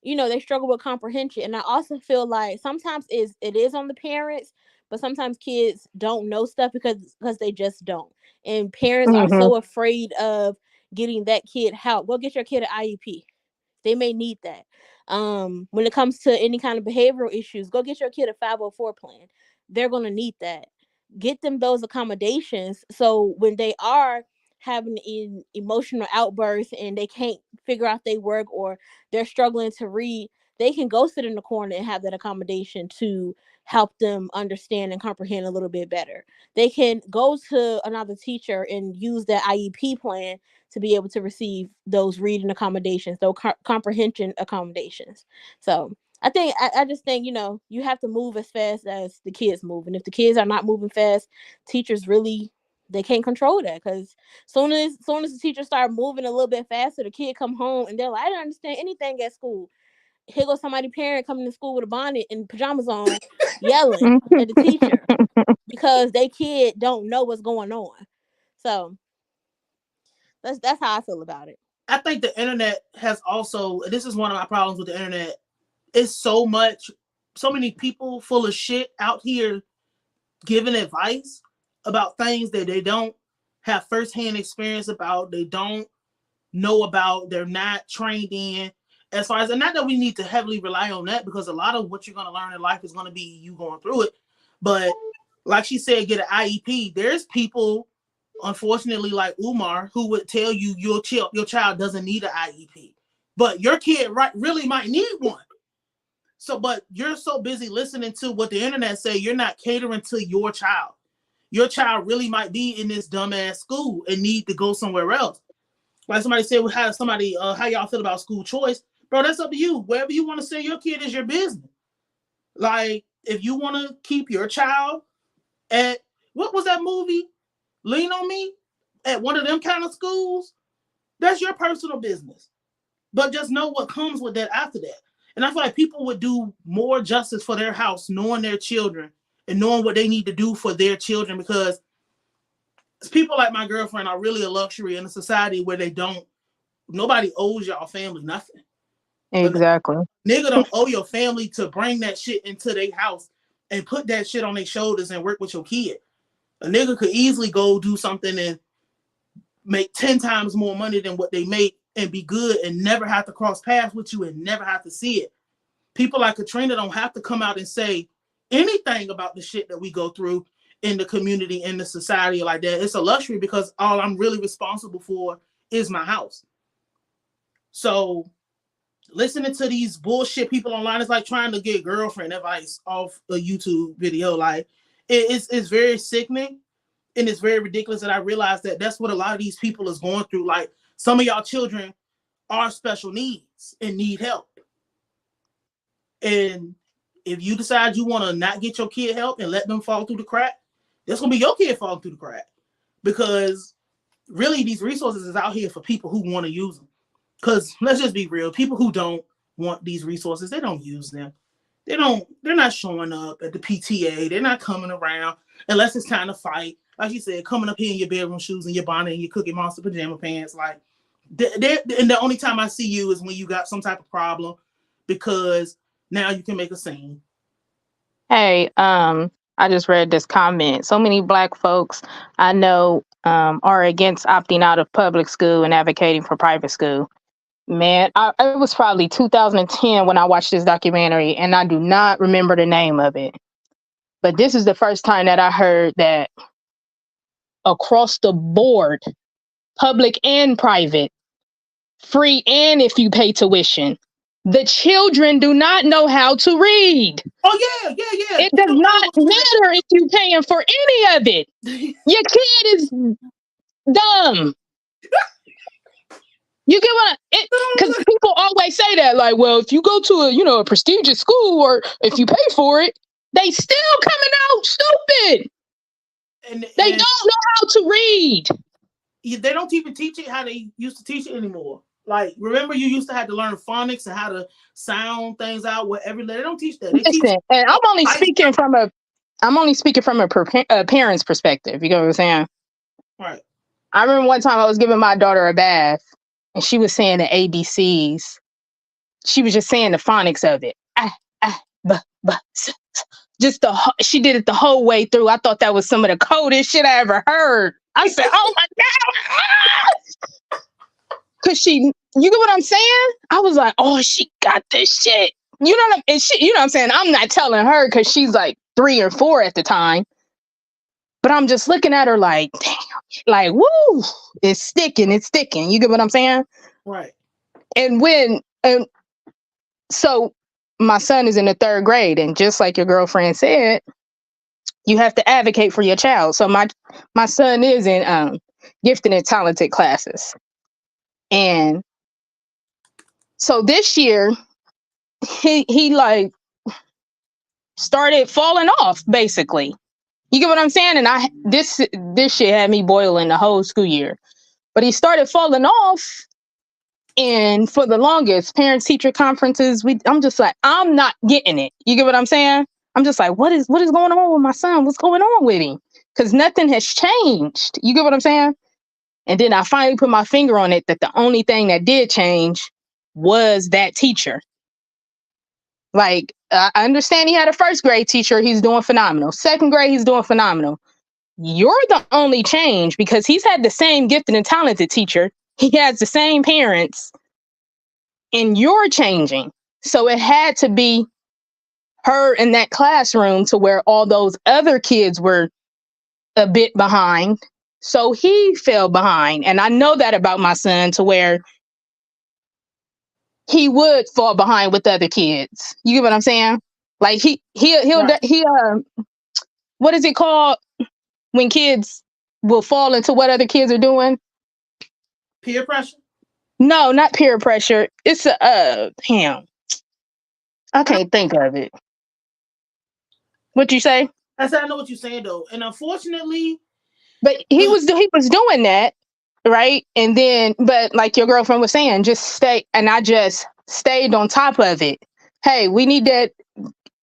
they struggle with comprehension. And I also feel like sometimes it is on the parents, but sometimes kids don't know stuff because they just don't. And parents are Mm-hmm. so afraid of getting that kid help. Go get your kid an IEP. They may need that. When it comes to any kind of behavioral issues, go get your kid a 504 plan. They're going to need that. Get them those accommodations so when they are having an emotional outburst and they can't figure out their work, or they're struggling to read, they can go sit in the corner and have that accommodation to help them understand and comprehend a little bit better. They can go to another teacher and use that IEP plan to be able to receive those reading accommodations, those comprehension accommodations. So I just think, you have to move as fast as the kids move. And if the kids are not moving fast, teachers really, they can't control that, because soon as the teachers start moving a little bit faster, the kid come home and they're like, I didn't understand anything at school. Here goes somebody parent coming to school with a bonnet and pajamas on, yelling at the teacher because they kid don't know what's going on. So that's how I feel about it. I think the internet has also, this is one of my problems with the internet. It's so many people full of shit out here giving advice about things that they don't have firsthand experience about, they don't know about, they're not trained in. As far as, and not that we need to heavily rely on that, because a lot of what you're going to learn in life is going to be you going through it. But like she said, get an IEP. There's people, unfortunately, like Umar, who would tell you your child doesn't need an IEP, but your kid really might need one. So, but you're so busy listening to what the internet say, you're not catering to your child. Your child really might be in this dumbass school and need to go somewhere else. Like somebody said, how y'all feel about school choice? Bro, that's up to you. Wherever you want to send your kid is your business. Like, if you want to keep your child at, what was that movie? Lean on Me? At one of them kind of schools, that's your personal business. But just know what comes with that after that. And I feel like people would do more justice for their house, knowing their children and knowing what they need to do for their children, because people like my girlfriend are really a luxury in a society where nobody owes y'all family nothing. Exactly. Nigga don't owe your family to bring that shit into their house and put that shit on their shoulders and work with your kid. A nigga could easily go do something and make 10 times more money than what they make and be good and never have to cross paths with you and never have to see it. People like Katrina don't have to come out and say anything about the shit that we go through in the community, in the society like that. It's a luxury because all I'm really responsible for is my house. So listening to these bullshit people online is like trying to get girlfriend advice off a YouTube video. Like, it's very sickening and it's very ridiculous. And I realize that that's what a lot of these people is going through. Like, some of y'all children are special needs and need help. And if you decide you want to not get your kid help and let them fall through the crack, that's going to be your kid falling through the crack. Because really, these resources is out here for people who want to use them. Because let's just be real, people who don't want these resources, they don't use them. They're not showing up at the PTA. They're not coming around unless it's time to fight. Like you said, coming up here in your bedroom shoes and your bonnet and your Cookie Monster pajama pants. Like, and the only time I see you is when you got some type of problem, because now you can make a scene. Hey, I just read this comment. So many Black folks I know are against opting out of public school and advocating for private school. Man, it was probably 2010 when I watched this documentary, and I do not remember the name of it. But this is the first time that I heard that across the board, public and private, free and if you pay tuition, the children do not know how to read. Oh yeah. It does not matter if you're paying for any of it. Your kid is dumb. You get what? Because people always say that, like, well, if you go to a prestigious school or if you pay for it, they still coming out stupid. And they don't know how to read. They don't even teach it how they used to teach it anymore. Like, remember, you used to have to learn phonics and how to sound things out with every letter. They don't teach that. And I'm only speaking from a parent's perspective. You know what I'm saying? Right. I remember one time I was giving my daughter a bath, and she was saying the ABCs. She was just saying the phonics of it. She did it the whole way through. I thought that was some of the coldest shit I ever heard. I said, "Oh my God!" Cause you get what I'm saying? I was like, "Oh, she got this shit." You know what I'm saying? I'm not telling her because she's like 3 or 4 at the time. But I'm just looking at her like, damn, like, woo, it's sticking. You get what I'm saying? Right. And so my son is in the 3rd grade, and just like your girlfriend said, you have to advocate for your child. So my son is in gifted and talented classes. And so this year, he like started falling off, basically. You get what I'm saying? And this shit had me boiling the whole school year. But he started falling off, and for the longest, parent-teacher conferences, I'm just like, I'm not getting it. You get what I'm saying? I'm just like, what is going on with my son? What's going on with him? Because nothing has changed. You get what I'm saying? And then I finally put my finger on it that the only thing that did change was that teacher. Like, I understand he had a 1st grade teacher. He's doing phenomenal. 2nd grade, he's doing phenomenal. You're the only change because he's had the same gifted and talented teacher. He has the same parents, and you're changing. So it had to be her in that classroom to where all those other kids were a bit behind. So he fell behind. And I know that about my son, to where he would fall behind with other kids. You get what I'm saying? Like he'll right. What is it called when kids will fall into what other kids are doing? Peer pressure? No, not peer pressure. It's damn. I can't think of it. What you say? I said I know what you're saying though, and unfortunately, but he was doing that, right? And then, but like your girlfriend was saying, just stay. And I just stayed on top of it. Hey, we need that.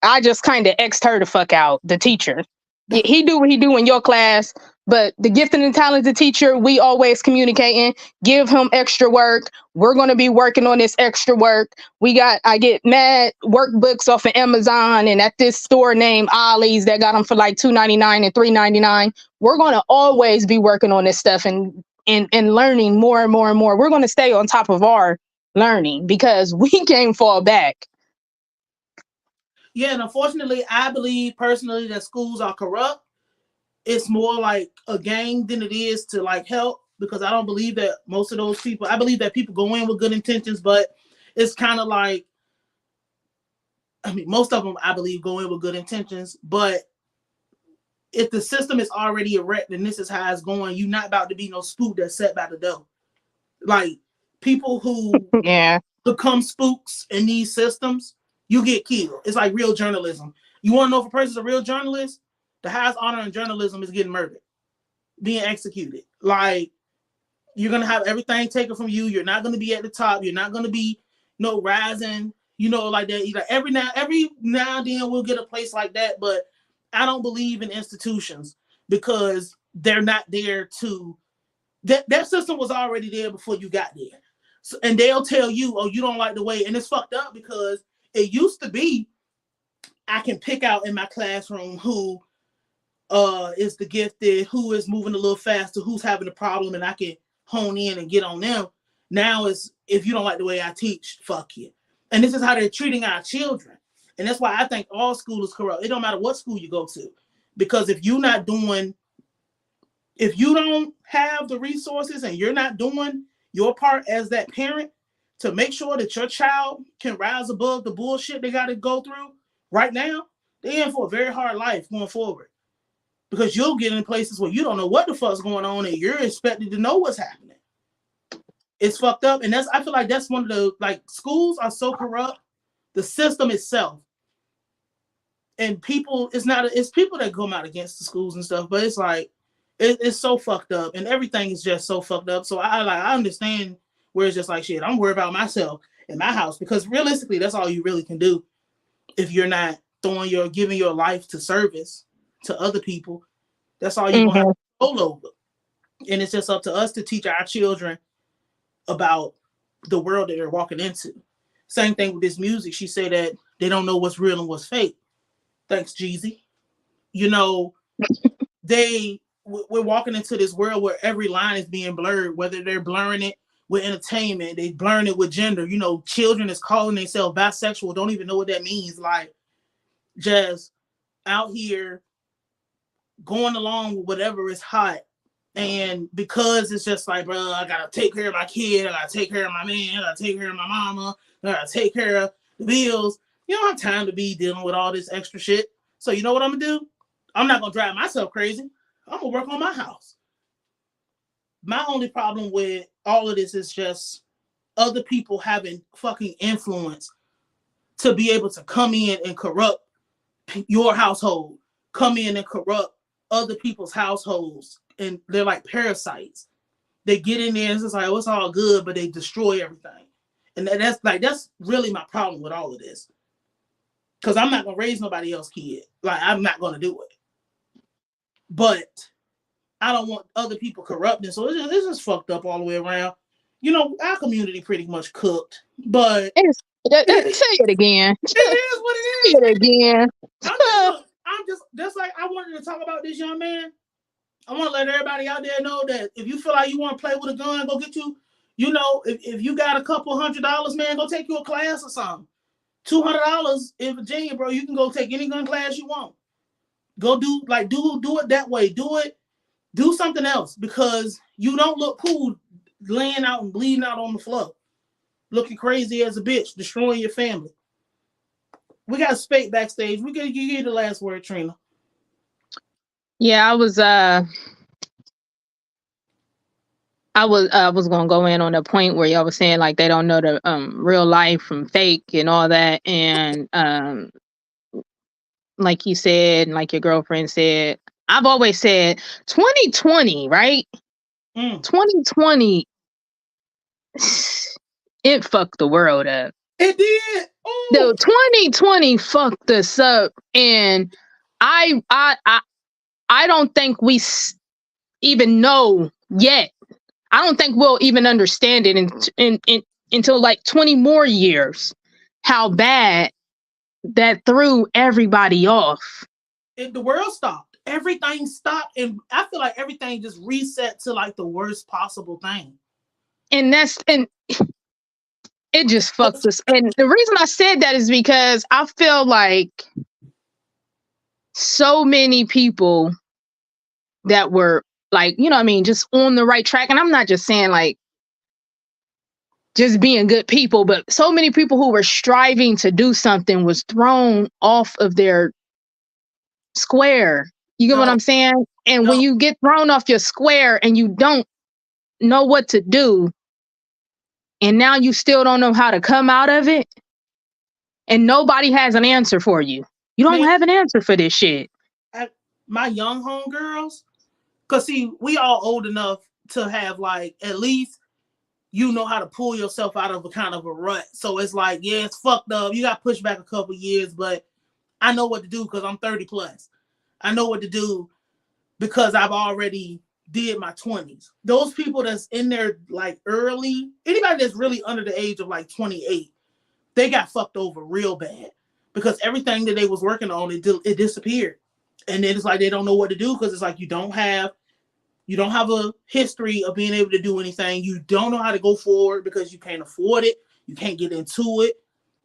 I just kind of X'd her the fuck out, the teacher. He do what he do in your class, but the gifted and talented teacher, we always communicating, give him extra work. We're going to be working on this extra work. I get mad workbooks off of Amazon and at this store named Ollie's that got them for like $2.99 and $3.99. We're going to always be working on this stuff and learning more and more and more. We're going to stay on top of our learning because we can't fall back. Yeah, and unfortunately, I believe personally that schools are corrupt. It's more like a gang than it is to like help, because I don't believe that most of those people, I believe that people go in with good intentions, but it's kind of like, I mean, most of them, I believe, go in with good intentions, but if the system is already erect and this is how it's going, you're not about to be no spook that's set by the door. Like, people who become spooks in these systems, you get killed. It's like real journalism. You want to know if a person's a real journalist? The highest honor in journalism is getting murdered, being executed. Like, you're going to have everything taken from you. You're not going to be at the top. You're not going to be rising, like that. Like every now and then we'll get a place like that, but I don't believe in institutions because they're not there to, that system was already there before you got there. So, and they'll tell you, oh, you don't like the way, and it's fucked up because it used to be, I can pick out in my classroom who is the gifted, who is moving a little faster, who's having a problem, and I can hone in and get on them. Now is, if you don't like the way I teach, fuck you. And this is how they're treating our children. And that's why I think all school is corrupt. It don't matter what school you go to. Because if you don't have the resources and you're not doing your part as that parent to make sure that your child can rise above the bullshit they got to go through right now, they're in for a very hard life going forward. Because you'll get in places where you don't know what the fuck's going on and you're expected to know what's happening. It's fucked up. And I feel like that's one of the, like, schools are so corrupt, the system itself. And people, it's people that come out against the schools and stuff, but it's like, it's so fucked up and everything is just so fucked up. So I understand where it's just like, shit, I'm worried about myself in my house, because realistically, that's all you really can do if you're not giving your life to service to other people. That's all you're gonna have control over. And it's just up to us to teach our children about the world that they're walking into. Same thing with this music. She said that they don't know what's real and what's fake. Thanks, Jeezy. You know, we're walking into this world where every line is being blurred, whether they're blurring it with entertainment, they blurring it with gender. You know, children is calling themselves bisexual, don't even know what that means. Like, just out here going along with whatever is hot. And because it's just like, bro, I gotta take care of my kid, I gotta take care of my man, I gotta take care of my mama, I gotta take care of the bills. You don't have time to be dealing with all this extra shit. So you know what I'm gonna do? I'm not gonna drive myself crazy. I'm gonna work on my house. My only problem with all of this is just other people having fucking influence to be able to come in and corrupt your household, come in and corrupt other people's households. And they're like parasites. They get in there and it's like, oh, it's all good, but they destroy everything. And that's really my problem with all of this. Because I'm not gonna raise nobody else's kid. Like, I'm not gonna do it. But I don't want other people corrupting. So it's just fucked up all the way around. You know, our community pretty much cooked. But say it again. It is what it is. Say it again. I'm just like, I wanted to talk about this young man. I want to let everybody out there know that if you feel like you want to play with a gun, go get you, you know, if you got a couple $100, man, go take you a class or something. $200 in Virginia, bro, you can go take any gun class you want. Go do it that way. Do something else, because you don't look cool laying out and bleeding out on the floor, looking crazy as a bitch, destroying your family. We got Spate backstage. We can give you the last word, Trina. Yeah, I was gonna go in on the point where y'all was saying like they don't know the real life from fake and all that, and like you said, and like your girlfriend said, I've always said 2020, right? 2020, it fucked the world up. It did. Ooh. The 2020 fucked us up, and I don't think we even know yet. I don't think we'll even understand it until like 20 more years, how bad that threw everybody off. The world stopped. Everything stopped. And I feel like everything just reset to like the worst possible thing. And it just fucked us. And the reason I said that is because I feel like so many people that were like, you know what I mean, just on the right track. And I'm not just saying like just being good people, but so many people who were striving to do something was thrown off of their square. You get what I'm saying? And when you get thrown off your square and you don't know what to do, and now you still don't know how to come out of it, and nobody has an answer for you. You don't have an answer for this shit. My young homegirls, because see, we all old enough to have like, at least you know how to pull yourself out of a kind of a rut. So it's like, yeah, it's fucked up. You got pushed back a couple years, but I know what to do because I'm 30 plus. I know what to do because I've already did my 20s. Those people that's in their like early, anybody that's really under the age of like 28, they got fucked over real bad because everything that they was working on, it disappeared. And then it's like they don't know what to do because it's like you don't have a history of being able to do anything. You don't know how to go forward because you can't afford it. You can't get into it.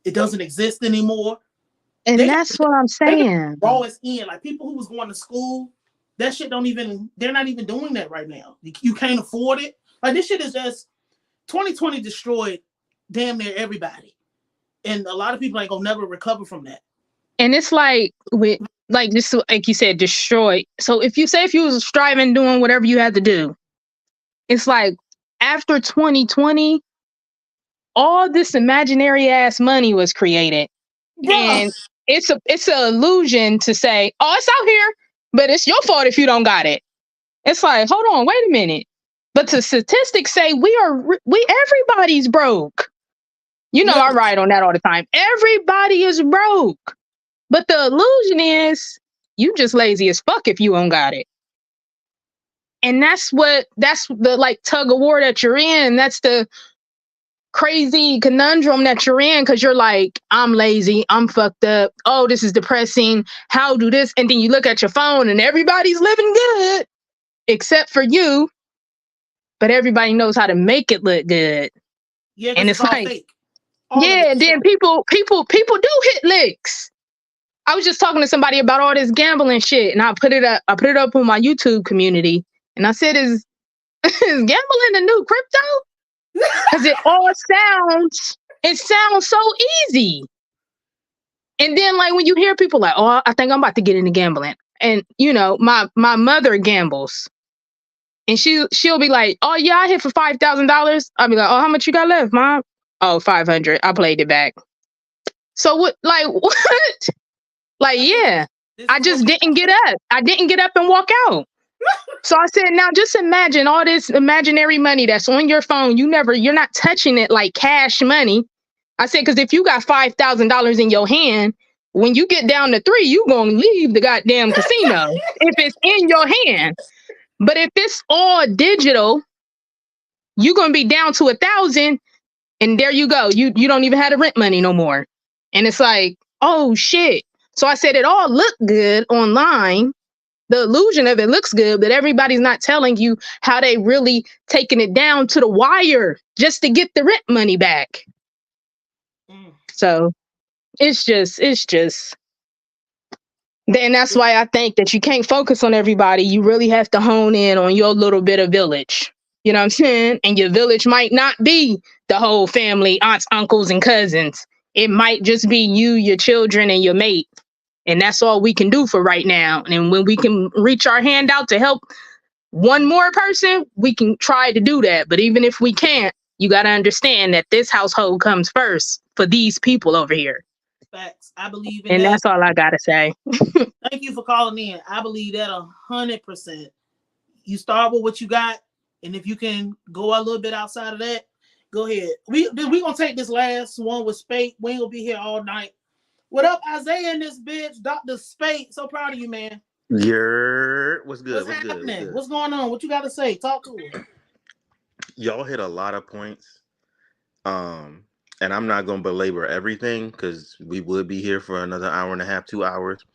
It doesn't exist anymore. And that's what I'm saying. Draw us in. Like people who was going to school, that shit they're not even doing that right now. You can't afford it. Like this shit is just 2020 destroyed damn near everybody. And a lot of people ain't gonna never recover from that. And it's like just like you said, destroyed. So if you was striving, doing whatever you had to do, it's like after 2020, all this imaginary ass money was created. Bruh. And it's an illusion to say, oh, it's out here, but it's your fault if you don't got it. It's like, hold on, wait a minute. But the statistics say everybody's broke. You know, I ride on that all the time. Everybody is broke. But the illusion is you just lazy as fuck if you don't got it. And that's the like tug of war that you're in. That's the crazy conundrum that you're in because you're like, I'm lazy, I'm fucked up. Oh, this is depressing. How do this? And then you look at your phone and everybody's living good except for you. But everybody knows how to make it look good. Yeah, and it's like fake. Yeah, then people do hit licks. I was just talking to somebody about all this gambling shit, and I put it up on my YouTube community, and I said, "Is gambling the new crypto?" Because it sounds so easy. And then, like when you hear people like, "Oh, I think I'm about to get into gambling," and you know, my mother gambles, and she'll be like, "Oh yeah, I hit for $5,000." I'll be like, "Oh, how much you got left, Mom?" "Oh, 500. I played it back." So what? Like what? Like, yeah, I just didn't get up. I didn't get up and walk out. So I said, now just imagine all this imaginary money that's on your phone. You're not touching it like cash money. I said, because if you got $5,000 in your hand, when you get down to 3, you going to leave the goddamn casino if it's in your hand. But if it's all digital, you're going to be down to 1,000 and there you go. You don't even have the rent money no more. And it's like, oh shit. So I said it all looked good online. The illusion of it looks good, but everybody's not telling you how they really taking it down to the wire just to get the rent money back. So it's just, then that's why I think that you can't focus on everybody. You really have to hone in on your little bit of village. You know what I'm saying? And your village might not be the whole family, aunts, uncles, and cousins. It might just be you, your children, and your mate. And that's all we can do for right now. And when we can reach our hand out to help one more person, we can try to do that. But even if we can't, you got to understand that this household comes first for these people over here. Facts. I believe in that. And that's all I got to say. Thank you for calling in. I believe that 100%. You start with what you got. And if you can go a little bit outside of that, go ahead. We going to take this last one with Spate. We ain't going to be here all night. What up, Isaiah in this bitch? Dr. Spate. So proud of you, man. What's good? What's happening? What's going on? What you got to say? Talk to us. Y'all hit a lot of points. And I'm not going to belabor everything because we would be here for another hour and a half, 2 hours.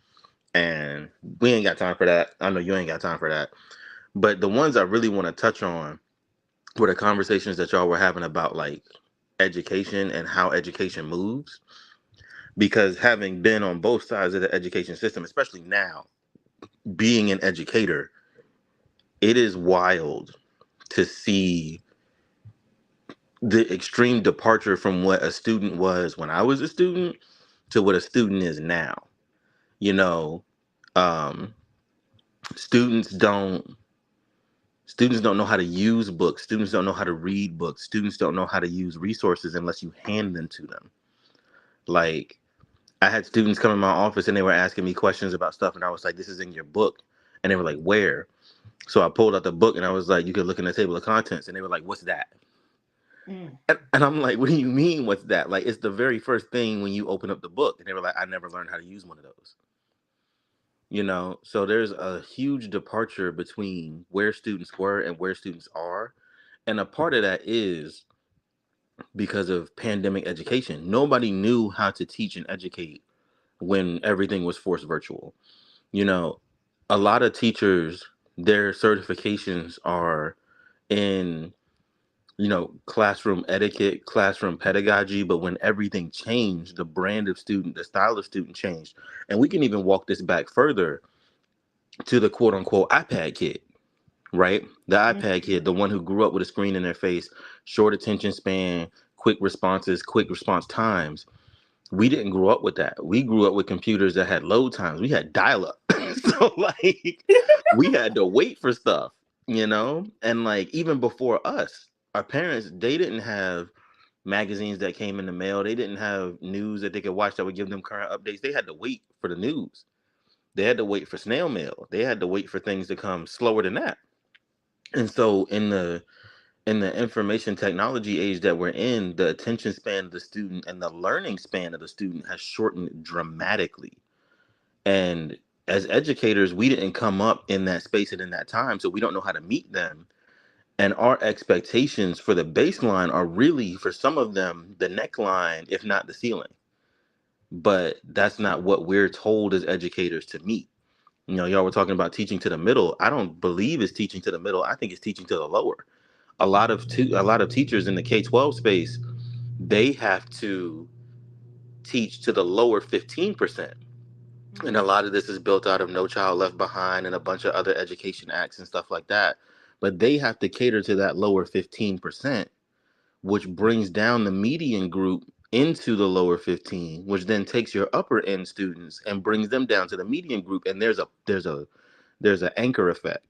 And we ain't got time for that. I know you ain't got time for that. But the ones I really want to touch on were the conversations that y'all were having about like education and how education moves. Because having been on both sides of the education system, especially now, being an educator, it is wild to see the extreme departure from what a student was when I was a student to what a student is now. You know, students don't know how to use books. Students don't know how to read books. Students don't know how to use resources unless you hand them to them. Like, I had students come in my office and they were asking me questions about stuff, and I was like, this is in your book. And they were like, where? So I pulled out the book and I was like, you could look in the table of contents. And they were like, what's that? And I'm like, what do you mean, what's that? Like, it's the very first thing when you open up the book. And they were like, I never learned how to use one of those. You know, so there's a huge departure between where students were and where students are. And a part of that is because of pandemic education. Nobody knew how to teach and educate when everything was forced virtual. You know, a lot of teachers, their certifications are in, classroom etiquette, classroom pedagogy, but when everything changed, the brand of student, the style of student changed. And we can even walk this back further to the quote unquote iPad kid, right? The iPad kid, the one who grew up with a screen in their face, short attention span, quick responses, quick response times. We didn't grow up with that. We grew up with computers that had load times. We had dial up. So like we had to wait for stuff, And like even before us, our parents, they didn't have magazines that came in the mail. They didn't have news that they could watch that would give them current updates. They had to wait for the news. They had to wait for snail mail. They had to wait for things to come slower than that. And so in the information technology age that we're in, the attention span of the student and the learning span of the student has shortened dramatically. And as educators, we didn't come up in that space and in that time, so we don't know how to meet them. And our expectations for the baseline are really, for some of them, the neckline, if not the ceiling. But that's not what we're told as educators to meet. Y'all were talking about teaching to the middle. I don't believe it's teaching to the middle. I think it's teaching to the lower. A lot of teachers in the K-12 space, they have to teach to the lower 15%. And a lot of this is built out of No Child Left Behind and a bunch of other education acts and stuff like that. But they have to cater to that lower 15%, which brings down the median group into the lower 15, which then takes your upper end students and brings them down to the median group. And there's an anchor effect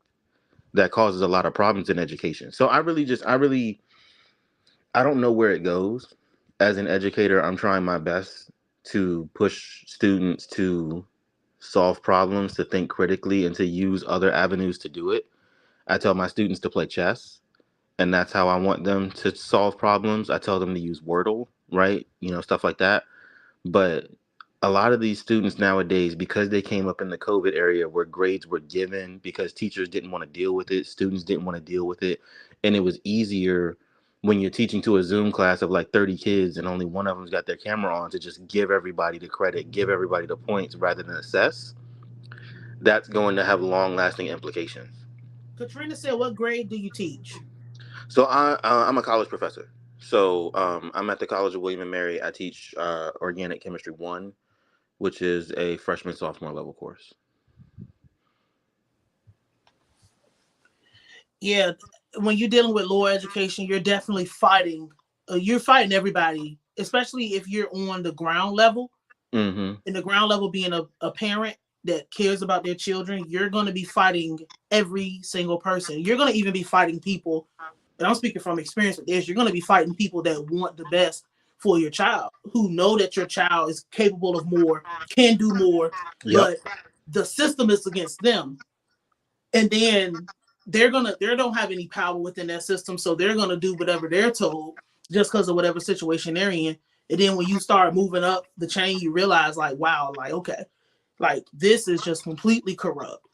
that causes a lot of problems in education. So I don't know where it goes. As an educator, I'm trying my best to push students to solve problems, to think critically, and to use other avenues to do it. I tell my students to play chess, and that's how I want them to solve problems. I tell them to use Wordle, right? Stuff like that. But a lot of these students nowadays, because they came up in the COVID area where grades were given because teachers didn't want to deal with it, students didn't want to deal with it, and it was easier when you're teaching to a Zoom class of like 30 kids and only one of them's got their camera on to just give everybody the credit, give everybody the points rather than assess. That's going to have long-lasting implications. Katrina said, "What grade do you teach?" So I'm a college professor. So I'm at the College of William and Mary. I teach Organic Chemistry 1, which is a freshman sophomore level course. Yeah, when you're dealing with lower education, you're definitely fighting. You're fighting everybody, especially if you're on the ground level. Mm-hmm. In the ground level, being a parent that cares about their children, you're going to be fighting every single person. You're going to even be fighting people, and I'm speaking from experience with this, you're going to be fighting people that want the best for your child, who know that your child is capable of more, can do more, Yep. but the system is against them. And then they don't have any power within that system, so they're gonna do whatever they're told just because of whatever situation they're in. And then when you start moving up the chain, you realize like, wow, like okay, like this is just completely corrupt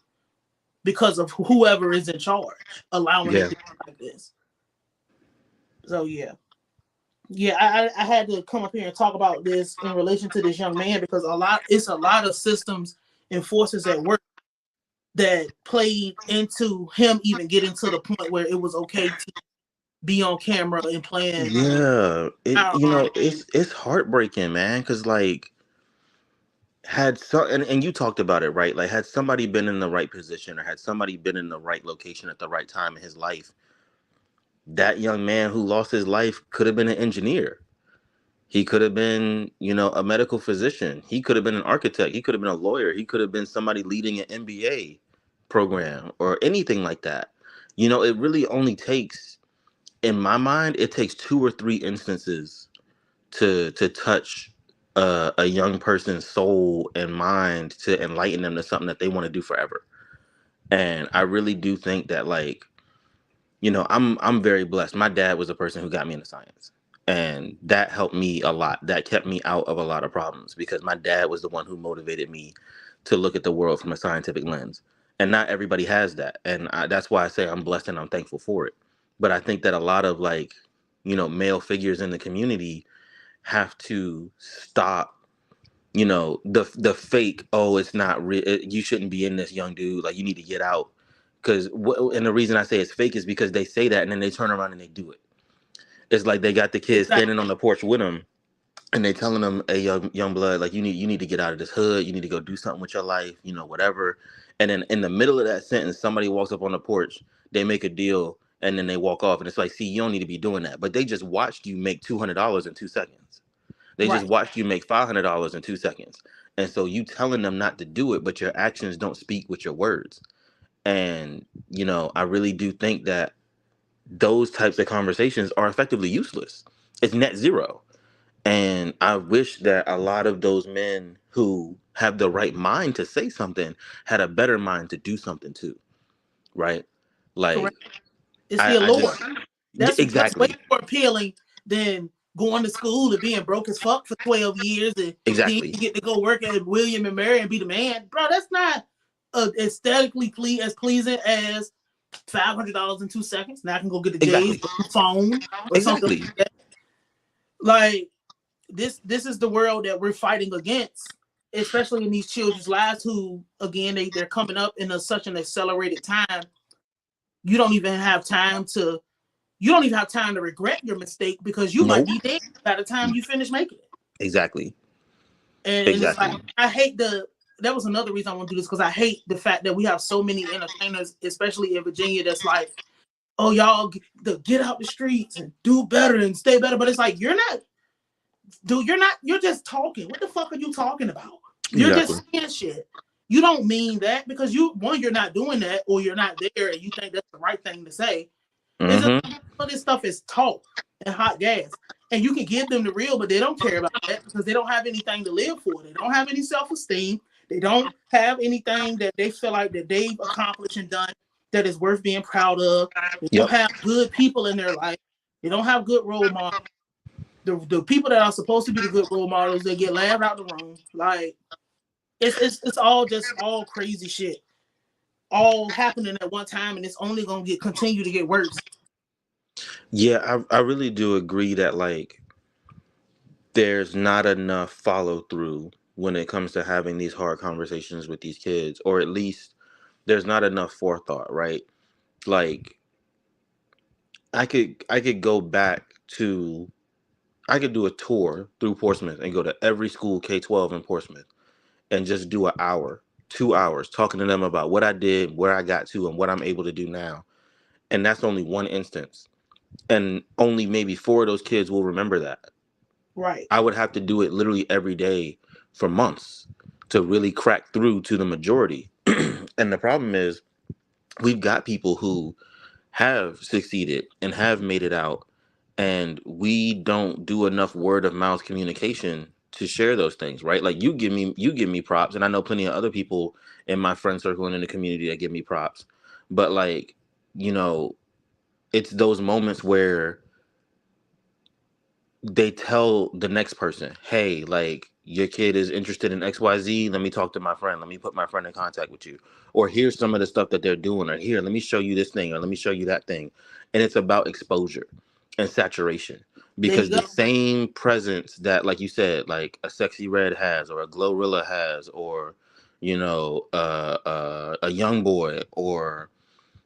because of whoever is in charge, allowing it to be like this. So yeah. I had to come up here and talk about this in relation to this young man because it's a lot of systems and forces at work that played into him even getting to the point where it was okay to be on camera and playing. Yeah, it's heartbreaking, man, because like and you talked about it, right? Like had somebody been in the right position or had somebody been in the right location at the right time in his life, that young man who lost his life could have been an engineer. He could have been, a medical physician. He could have been an architect. He could have been a lawyer. He could have been somebody leading an MBA program or anything like that. It really only takes, in my mind, it takes 2 or 3 instances to touch a young person's soul and mind to enlighten them to something that they want to do forever. And I really do think that, like, I'm very blessed. My dad was a person who got me into science. And that helped me a lot. That kept me out of a lot of problems because my dad was the one who motivated me to look at the world from a scientific lens. And not everybody has that. And that's why I say I'm blessed and I'm thankful for it. But I think that a lot of male figures in the community have to stop you know, the fake, oh, it's not real, you shouldn't be in this, young dude, like you need to get out. Because and the reason I say it's fake is because they say that and then they turn around and they do it. It's like they got the kids Exactly. standing on the porch with them and they telling them, hey, young blood, like you need to get out of this hood, you need to go do something with your life, you know, whatever. And then in the middle of that sentence, somebody walks up on the porch, they make a deal, and then they walk off, and it's like, see, you don't need to be doing that. But they just watched you make $200 in 2 seconds. They just Right. watched you make $500 in 2 seconds. And so you telling them not to do it, but your actions don't speak with your words. And, you know, I really do think that those types of conversations are effectively useless. It's net zero. And I wish that a lot of those men who have the right mind to say something had a better mind to do something too. Right? Like, Correct. It's the I allure. just, That's way exactly. more appealing than going to school and being broke as fuck for 12 years and then Exactly. you get to go work at William and Mary and be the man. Bro, that's not aesthetically as pleasing as $500 in 2 seconds. Now I can go get a J's Exactly. or a phone or something Exactly. like that. Like this is the world that we're fighting against, especially in these children's lives who, again, they're coming up in such an accelerated time. You don't even have time to regret your mistake because you might Nope. be dead by the time you finish making it. Exactly. And it's like, Exactly. I hate that was another reason I want to do this, because I hate the fact that we have so many entertainers, especially in Virginia, that's like, oh, y'all get out the streets and do better and stay better. But it's like, you're just talking. What the fuck are you talking about? You're Exactly. just saying shit. You don't mean that because you're not doing that, or you're not there and you think that's the right thing to say. It's just Mm-hmm. all this stuff is talk and hot gas. And you can give them the real, but they don't care about that because they don't have anything to live for. They don't have any self-esteem. They don't have anything that they feel like that they've accomplished and done that is worth being proud of. They don't Yep. have good people in their life. They don't have good role models. The people that are supposed to be the good role models, they get laughed out the room. Like it's all crazy shit, all happening at one time, and it's only gonna continue to get worse. Yeah, I really do agree that, like, there's not enough follow through when it comes to having these hard conversations with these kids, or at least there's not enough forethought, right? Like, I could go back to, I could do a tour through Portsmouth and go to every school K-12 in Portsmouth and just do an hour, 2 hours talking to them about what I did, where I got to, and what I'm able to do now. And that's only one instance. And only maybe 4 of those kids will remember that. Right. I would have to do it literally every day for months to really crack through to the majority. And the problem is, we've got people who have succeeded and have made it out, and we don't do enough word of mouth communication to share those things, right? Like, you give me props, and I know plenty of other people in my friend circle and in the community that give me props. But, like, you know, it's those moments where they tell the next person, hey, like, your kid is interested in XYZ. Let me talk to my friend. Let me put my friend in contact with you. Or here's some of the stuff that they're doing. Or here, let me show you this thing. Or let me show you that thing. And it's about exposure and saturation. There Because you go. the same presence that, like you said, like a Sexy Red has, or a Glorilla has, or, you know, a Young Boy, or,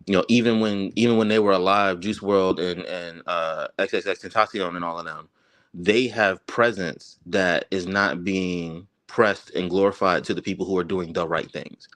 you know, even when they were alive, Juice World and XXX Tentacion and all of them, they have presence that is not being pressed and glorified to the people who are doing the right things.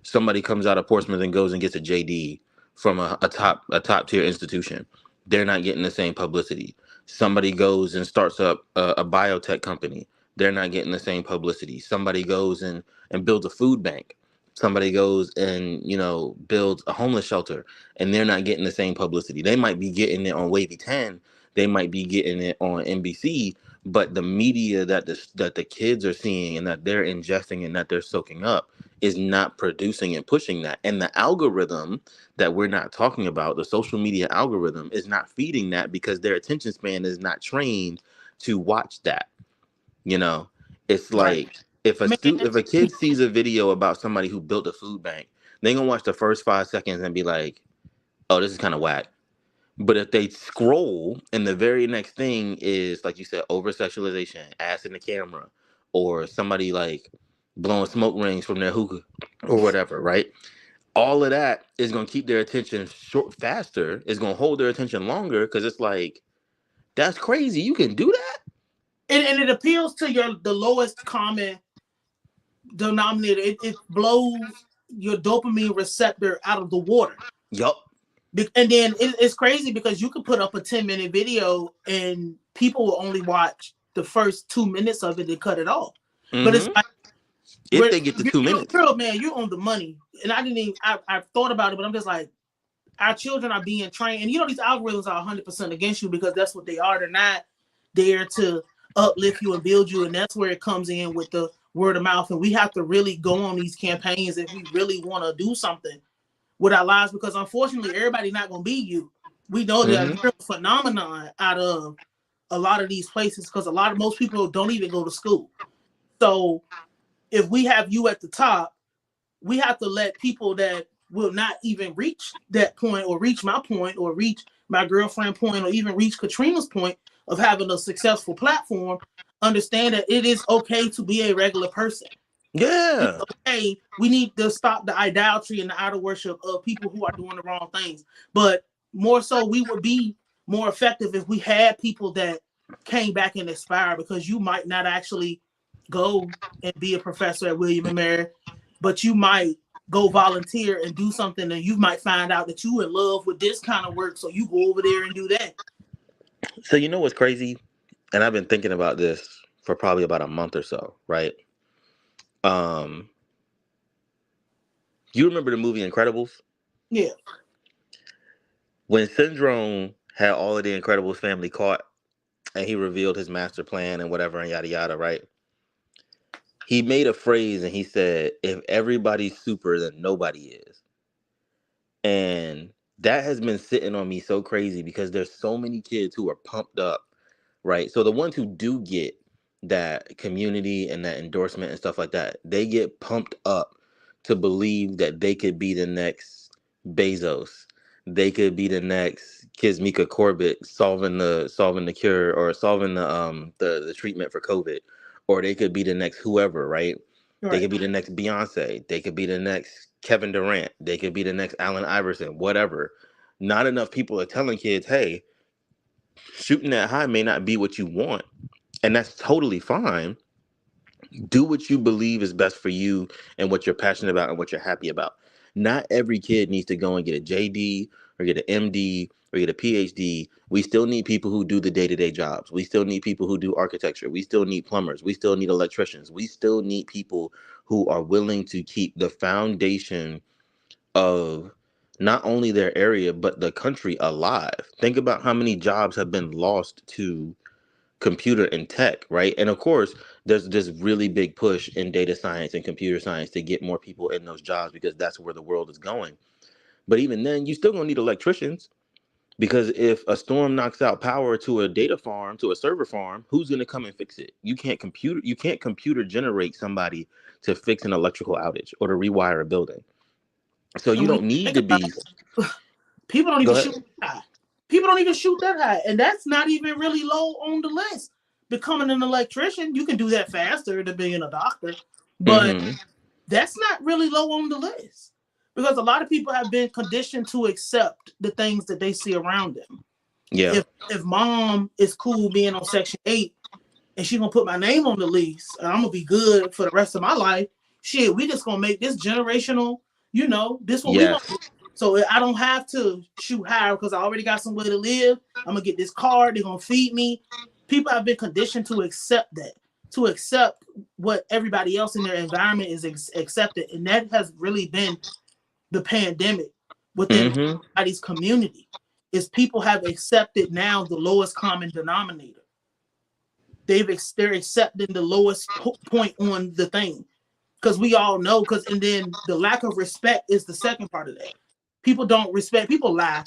Somebody comes out of Portsmouth and goes and gets a JD from a top tier institution. They're not getting the same publicity. Somebody goes and starts up a biotech company. They're not getting the same publicity. Somebody goes and builds a food bank. Somebody goes and, you know, builds a homeless shelter, and they're not getting the same publicity. They might be getting it on Wavy 10. They might be getting it on NBC, but the media that the kids are seeing and that they're ingesting and that they're soaking up is not producing and pushing that. And the algorithm that we're not talking about, the social media algorithm, is not feeding that because their attention span is not trained to watch that. You know, it's Right. like, if Man, if a kid sees a video about somebody who built a food bank, they gonna watch the first 5 seconds and be like, oh, this is kind of whack. But if they scroll and the very next thing is, like you said, over sexualization, ass in the camera, or somebody like blowing smoke rings from their hookah or whatever, right? All of that is going to keep their attention faster. It's going to hold their attention longer because it's like, that's crazy. You can do that? And it appeals to the lowest common denominator. It blows your dopamine receptor out of the water. Yup. And then it's crazy because you could put up a 10-minute video and people will only watch the first 2 minutes of it and cut it off. But it's like, if they get the 2 minutes, girl, man, you're on the money. And I didn't even, I thought about it, but I'm just like, our children are being trained. And these algorithms are 100% against you because that's what they are. They're not there to uplift you and build you. And that's where it comes in with the word of mouth. And we have to really go on these campaigns if we really want to do something with our lives, because unfortunately, everybody not going to be you. We know there's a phenomenon out of a lot of these places because most people don't even go to school. So if we have you at the top, we have to let people that will not even reach that point or reach my point or reach my girlfriend point or even reach Katrina's point of having a successful platform understand that it is okay to be a regular person. Yeah. It's okay. We need to stop the idolatry and the idol worship of people who are doing the wrong things. But more so, we would be more effective if we had people that came back and inspire, because you might not actually go and be a professor at BL‧MŠ, but you might go volunteer and do something, and you might find out that you in love with this kind of work, so you go over there and do that. So you know what's crazy? And I've been thinking about this for probably about a month or so, right? You remember the movie Incredibles? Yeah. When Syndrome had all of the Incredibles family caught and he revealed his master plan and whatever and yada yada, right? He made a phrase and he said, if everybody's super, then nobody is. And that has been sitting on me so crazy because there's so many kids who are pumped up, right? So the ones who do get that community and that endorsement and stuff like that, they get pumped up to believe that they could be the next Bezos. They could be the next Kismika Corbett solving the cure or solving the treatment for COVID. Or they could be the next whoever, right? They could be the next Beyonce. They could be the next Kevin Durant. They could be the next Allen Iverson, whatever. Not enough people are telling kids, hey, shooting that high may not be what you want. And that's totally fine. Do what you believe is best for you and what you're passionate about and what you're happy about. Not every kid needs to go and get a JD or get an MD or get a PhD. We still need people who do the day-to-day jobs. We still need people who do architecture. We still need plumbers. We still need electricians. We still need people who are willing to keep the foundation of not only their area, but the country alive. Think about how many jobs have been lost to computer and tech, right? And of course, there's this really big push in data science and computer science to get more people in those jobs because that's where the world is going. But even then, you still gonna need electricians, because if a storm knocks out power to a data farm, to a server farm, who's gonna come and fix it? You can't computer generate somebody to fix an electrical outage or to rewire a building. So you don't need to be. People don't even shoot that high. People don't even shoot that high, and that's not even really low on the list. Becoming an electrician, you can do that faster than being a doctor, but that's not really low on the list, because a lot of people have been conditioned to accept the things that they see around them. Yeah. If mom is cool being on Section 8 and she's gonna put my name on the lease and I'm gonna be good for the rest of my life, shit, we just gonna make this generational, this what we gonna do. So I don't have to shoot higher because I already got somewhere to live. I'm gonna get this car, they're gonna feed me. People have been conditioned to accept that, to accept what everybody else in their environment is accepted. And that has really been the pandemic within everybody's community, is people have accepted now the lowest common denominator. They're accepting the lowest point on the thing, because we all know, and then the lack of respect is the second part of that. People don't respect, people lie.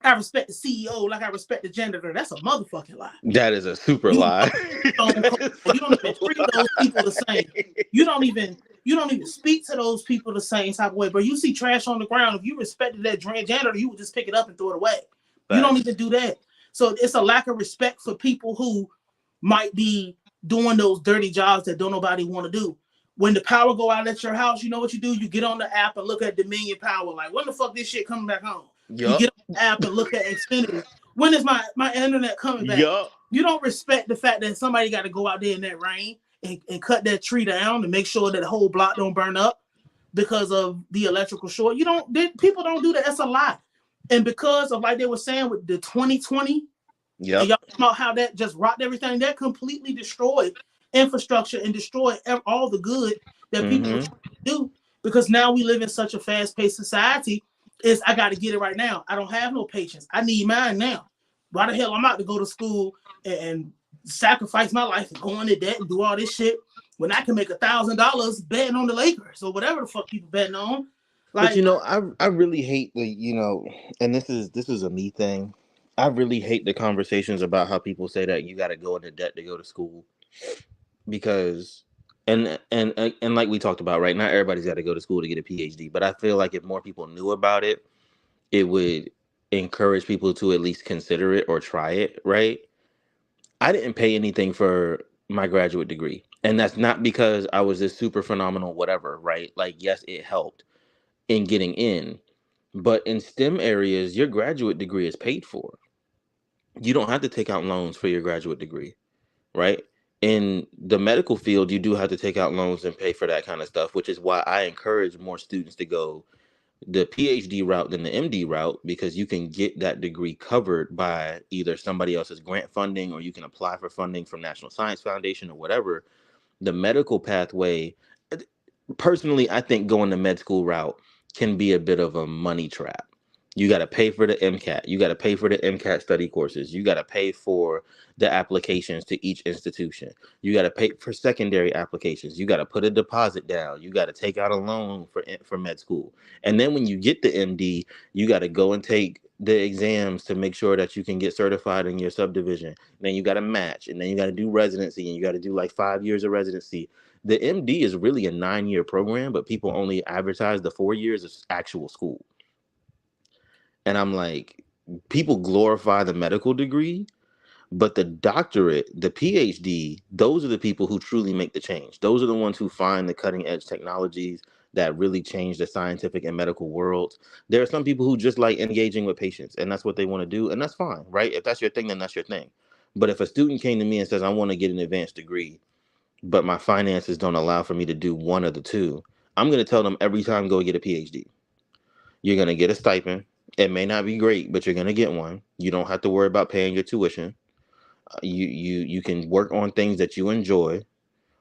I respect the CEO like I respect the janitor. That's a motherfucking lie. That is a super lie. You don't even treat those people the same. You don't even speak to those people the same type of way. But you see trash on the ground, if you respected that janitor, you would just pick it up and throw it away. You don't even do that. So it's a lack of respect for people who might be doing those dirty jobs that don't nobody want to do. When the power go out at your house, you know what you do? You get on the app and look at Dominion Power. Like, when the fuck this shit coming back home? You Yup. get on the app and look at Xfinity. When is my internet coming back? Yup. You don't respect the fact that somebody got to go out there in that rain and cut that tree down and make sure that the whole block don't burn up because of the electrical short. People don't do that. That's a lie. And because of, like they were saying with the 2020, Yep. and y'all talking about how that just rocked everything, that completely destroyed infrastructure and destroyed all the good that people were trying to do. Because now we live in such a fast-paced society. I got to get it right now. I don't have no patience. I need mine now. Why the hell I'm out to go to school and sacrifice my life and go into debt and do all this shit when I can make $1,000 betting on the Lakers or whatever the fuck people betting on? Like, but you know, I really hate the, you know, and this is a me thing. I really hate the conversations about how people say that you got to go into debt to go to school, because and like we talked about, right? Not everybody's got to go to school to get a PhD, but I feel like if more people knew about it, it would encourage people to at least consider it or try it, right? I didn't pay anything for my graduate degree, and that's not because I was this super phenomenal whatever, right? Like, yes, it helped in getting in, but in STEM areas, your graduate degree is paid for. You don't have to take out loans for your graduate degree, right? In the medical field, you do have to take out loans and pay for that kind of stuff, which is why I encourage more students to go the PhD route than the MD route, because you can get that degree covered by either somebody else's grant funding, or you can apply for funding from National Science Foundation or whatever. The medical pathway, personally, I think going the med school route can be a bit of a money trap. You got to pay for the MCAT. You got to pay for the MCAT study courses. You got to pay for the applications to each institution. You got to pay for secondary applications. You got to put a deposit down. You got to take out a loan for med school. And then when you get the MD, you got to go and take the exams to make sure that you can get certified in your subdivision. Then you got to match, and then you got to do residency, and you got to do like 5 years of residency. The MD is really a 9-year program, but people only advertise the 4 years of actual school. And I'm like, people glorify the medical degree, but the doctorate, the PhD, those are the people who truly make the change. Those are the ones who find the cutting edge technologies that really change the scientific and medical worlds. There are some people who just like engaging with patients, and that's what they want to do, and that's fine, right? If that's your thing, then that's your thing. But if a student came to me and says, I want to get an advanced degree, but my finances don't allow for me to do one of the two, I'm going to tell them every time, go get a PhD. You're going to get a stipend. It may not be great, but you're going to get one. You don't have to worry about paying your tuition. You can work on things that you enjoy.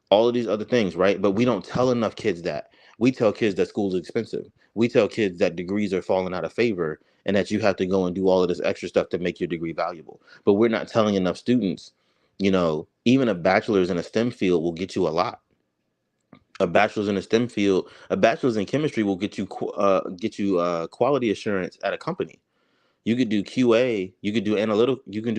All of these other things, right? But we don't tell enough kids that. We tell kids that school is expensive. We tell kids that degrees are falling out of favor and that you have to go and do all of this extra stuff to make your degree valuable. But we're not telling enough students, you know, even a bachelor's in a STEM field will get you a lot. A bachelor's in a STEM field, a bachelor's in chemistry will get you quality assurance at a company. You could do QA, you can do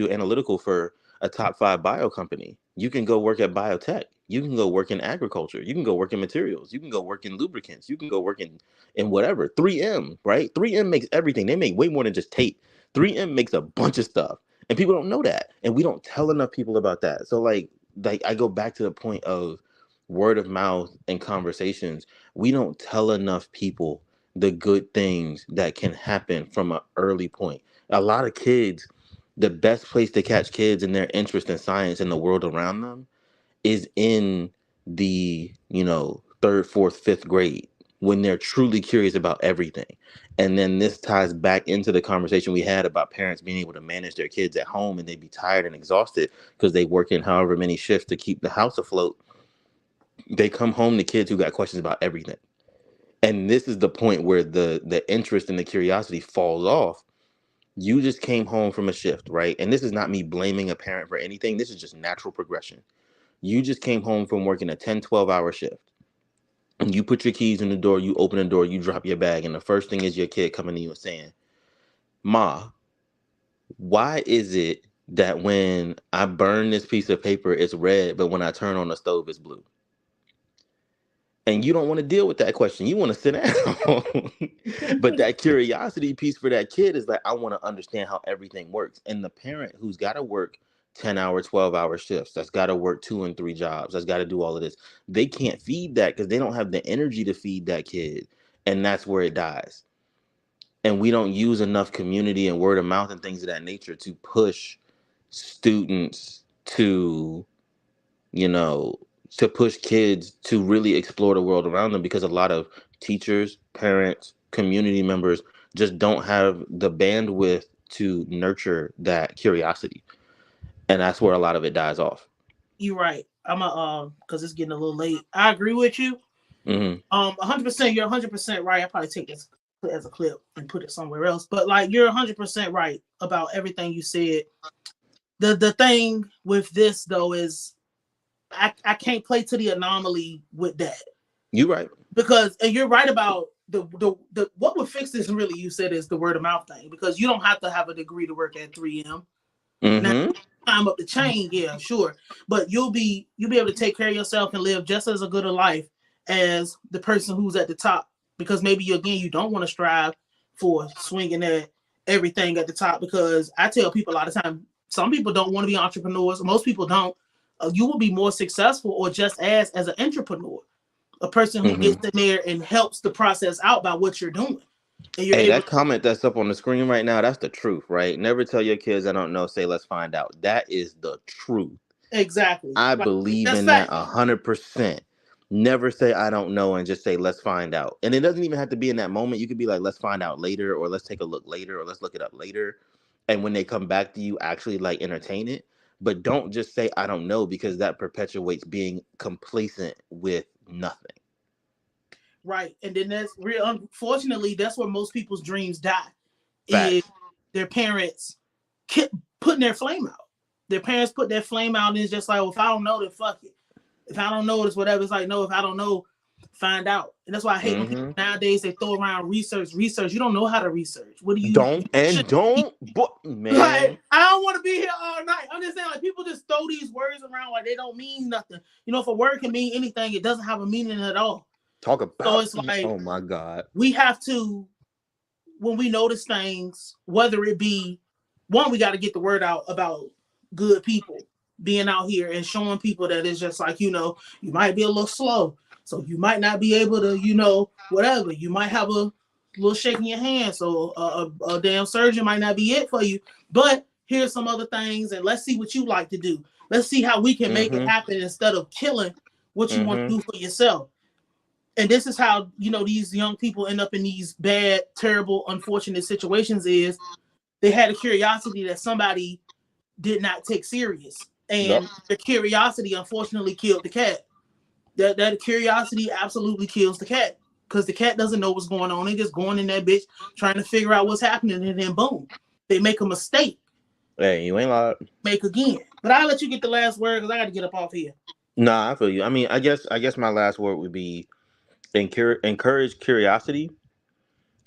analytical for a top 5 bio company. You can go work at biotech. You can go work in agriculture. You can go work in materials. You can go work in lubricants. You can go work in whatever. 3M, right? 3M makes everything. They make way more than just tape. 3M makes a bunch of stuff. And people don't know that. And we don't tell enough people about that. So like I go back to the point of word of mouth and conversations. We don't tell enough people the good things that can happen from an early point. A lot of kids, the best place to catch kids and their interest in science and the world around them is in the, you know, 3rd, 4th, 5th grade, when they're truly curious about everything. And then this ties back into the conversation we had about parents being able to manage their kids at home, and they'd be tired and exhausted because they work in however many shifts to keep the house afloat. They come home to kids who got questions about everything. And this is the point where the interest and the curiosity falls off. You just came home from a shift, right? And this is not me blaming a parent for anything. This is just natural progression. You just came home from working a 10, 12-hour shift. And you put your keys in the door, you open the door, you drop your bag, and the first thing is your kid coming to you and saying, Ma, why is it that when I burn this piece of paper, it's red, but when I turn on the stove, it's blue? And you don't want to deal with that question. You want to sit down. But that curiosity piece for that kid is like, I want to understand how everything works. And the parent who's got to work 10-hour, 12-hour shifts, that's got to work 2 and 3 jobs, that's got to do all of this. They can't feed that because they don't have the energy to feed that kid. And that's where it dies. And we don't use enough community and word of mouth and things of that nature to push students to, you know, to push kids to really explore the world around them, because a lot of teachers, parents, community members just don't have the bandwidth to nurture that curiosity. And that's where a lot of it dies off. You're right. I'm because it's getting a little late. I agree with you. 100%. You're 100% right. I probably take this as a clip and put it somewhere else. But like, you're 100% right about everything you said. The thing with this though is I can't play to the anomaly with that. You're right. Because, and you're right about the what would fix this really, you said, is the word of mouth thing, because you don't have to have a degree to work at 3M. Now, climb up the chain, yeah, sure. But you'll be able to take care of yourself and live just as a good a life as the person who's at the top. Because maybe you don't want to strive for swinging at everything at the top. Because I tell people a lot of time, some people don't want to be entrepreneurs. Most people don't. You will be more successful or just as an entrepreneur, a person who gets in there and helps the process out by what you're doing. And you're that comment that's up on the screen right now, that's the truth, right? Never tell your kids I don't know, say let's find out. That is the truth. Exactly. I believe in that 100%. Never say I don't know and just say let's find out. And it doesn't even have to be in that moment. You could be like, let's find out later, or let's take a look later, or let's look it up later. And when they come back to you, actually like entertain it. But don't just say I don't know, because that perpetuates being complacent with nothing. Right. And then that's real. Unfortunately, that's where most people's dreams die. Fact. Is their parents putting their flame out. Their parents put their flame out, and it's just like, well, if I don't know, then fuck it. If I don't know, it's whatever. It's like, no, if I don't know, find out. And that's why I hate when people nowadays, they throw around research. You don't know how to research. What do you but man, like, I don't want to be here all night. I'm just saying, like, people just throw these words around like they don't mean nothing. You know, if a word can mean anything, it doesn't have a meaning at all. Talk about. So it's like, oh my God, we have to, when we notice things, whether it be one, we got to get the word out about good people being out here and showing people that it's just like, you know, you might be a little slow, so you might not be able to, you know, whatever. You might have a little shake in your hand, so a damn surgeon might not be it for you. But here's some other things, and let's see what you like to do. Let's see how we can make it happen instead of killing what you want to do for yourself. And this is how, you know, these young people end up in these bad, terrible, unfortunate situations. Is they had a curiosity that somebody did not take serious. And the curiosity, unfortunately, killed the cat. That curiosity absolutely kills the cat, because the cat doesn't know what's going on. They just going in that bitch trying to figure out what's happening, and then boom, they make a mistake. Hey, you ain't lied. Make again. But I'll let you get the last word, because I got to get up off here. Nah, I feel you. I mean, I guess my last word would be encourage curiosity.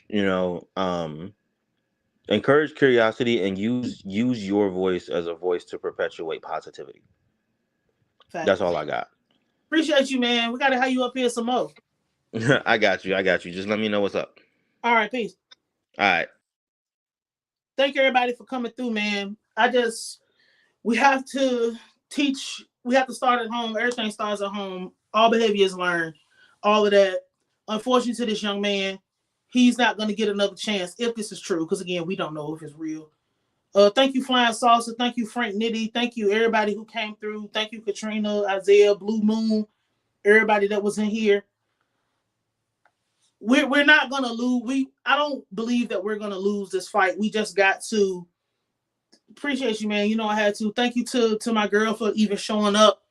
You know, encourage curiosity and use your voice as a voice to perpetuate positivity. Fact. That's all I got. Appreciate you, man. We got to have you up here some more. I got you. Just let me know what's up. All right, peace. All right. Thank you, everybody, for coming through, man. We have to teach. We have to start at home. Everything starts at home. All behavior is learned. All of that. Unfortunately, to this young man, he's not going to get another chance if this is true, because, again, we don't know if it's real. Thank you, Flying Salsa. Thank you, Frank Nitty. Thank you, everybody who came through. Thank you, Katrina, Isaiah, Blue Moon, everybody that was in here. We're not going to lose. I don't believe that we're going to lose this fight. We just got to appreciate you, man. You know I had to. Thank you to my girl for even showing up.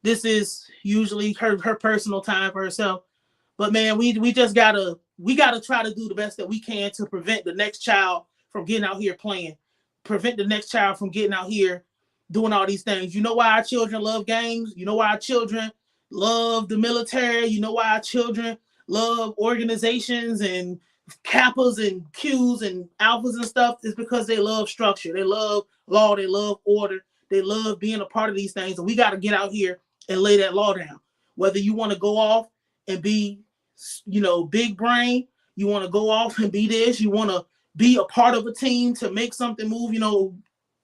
This is usually her personal time for herself. But, man, we just got to try to do the best that we can to prevent the next child from getting out here playing. Prevent the next child from getting out here doing all these things. You know why our children love games? You know why our children love the military? You know why our children love organizations and Kappas and Qs and Alphas and stuff? Is because they love structure. They love law. They love order. They love being a part of these things. And we got to get out here and lay that law down. Whether you want to go off and be, you know, big brain, you want to go off and be this, you want to be a part of a team to make something move, you know,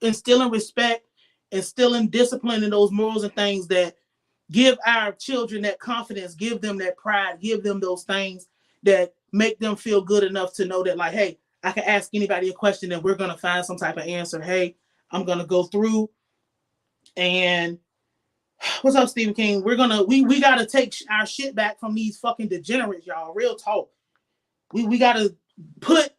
instilling respect instilling discipline in those morals and things that give our children that confidence, give them that pride, give them those things that make them feel good enough to know that, like, hey, I can ask anybody a question and we're going to find some type of answer. Hey, I'm going to go through and what's up, Stephen King? We got to take our shit back from these fucking degenerates, y'all. Real talk. We got to put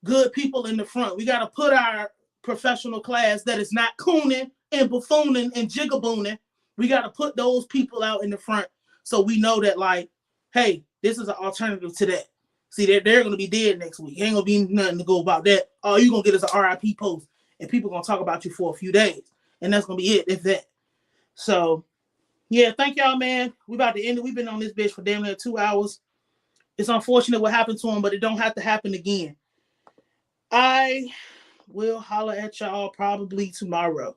good people in the front. We got to put our professional class that is not cooning and buffooning and jigabooning. We got to put those people out in the front so we know that, like, hey, this is an alternative to that. See, they're going to be dead next week. Ain't going to be nothing to go about that. All you're going to get is an RIP post, and people going to talk about you for a few days. And that's going to be it, if that. So, yeah, thank y'all, man. We about to end it. We've been on this bitch for damn near 2 hours. It's unfortunate what happened to him, but it don't have to happen again. I will holler at y'all probably tomorrow.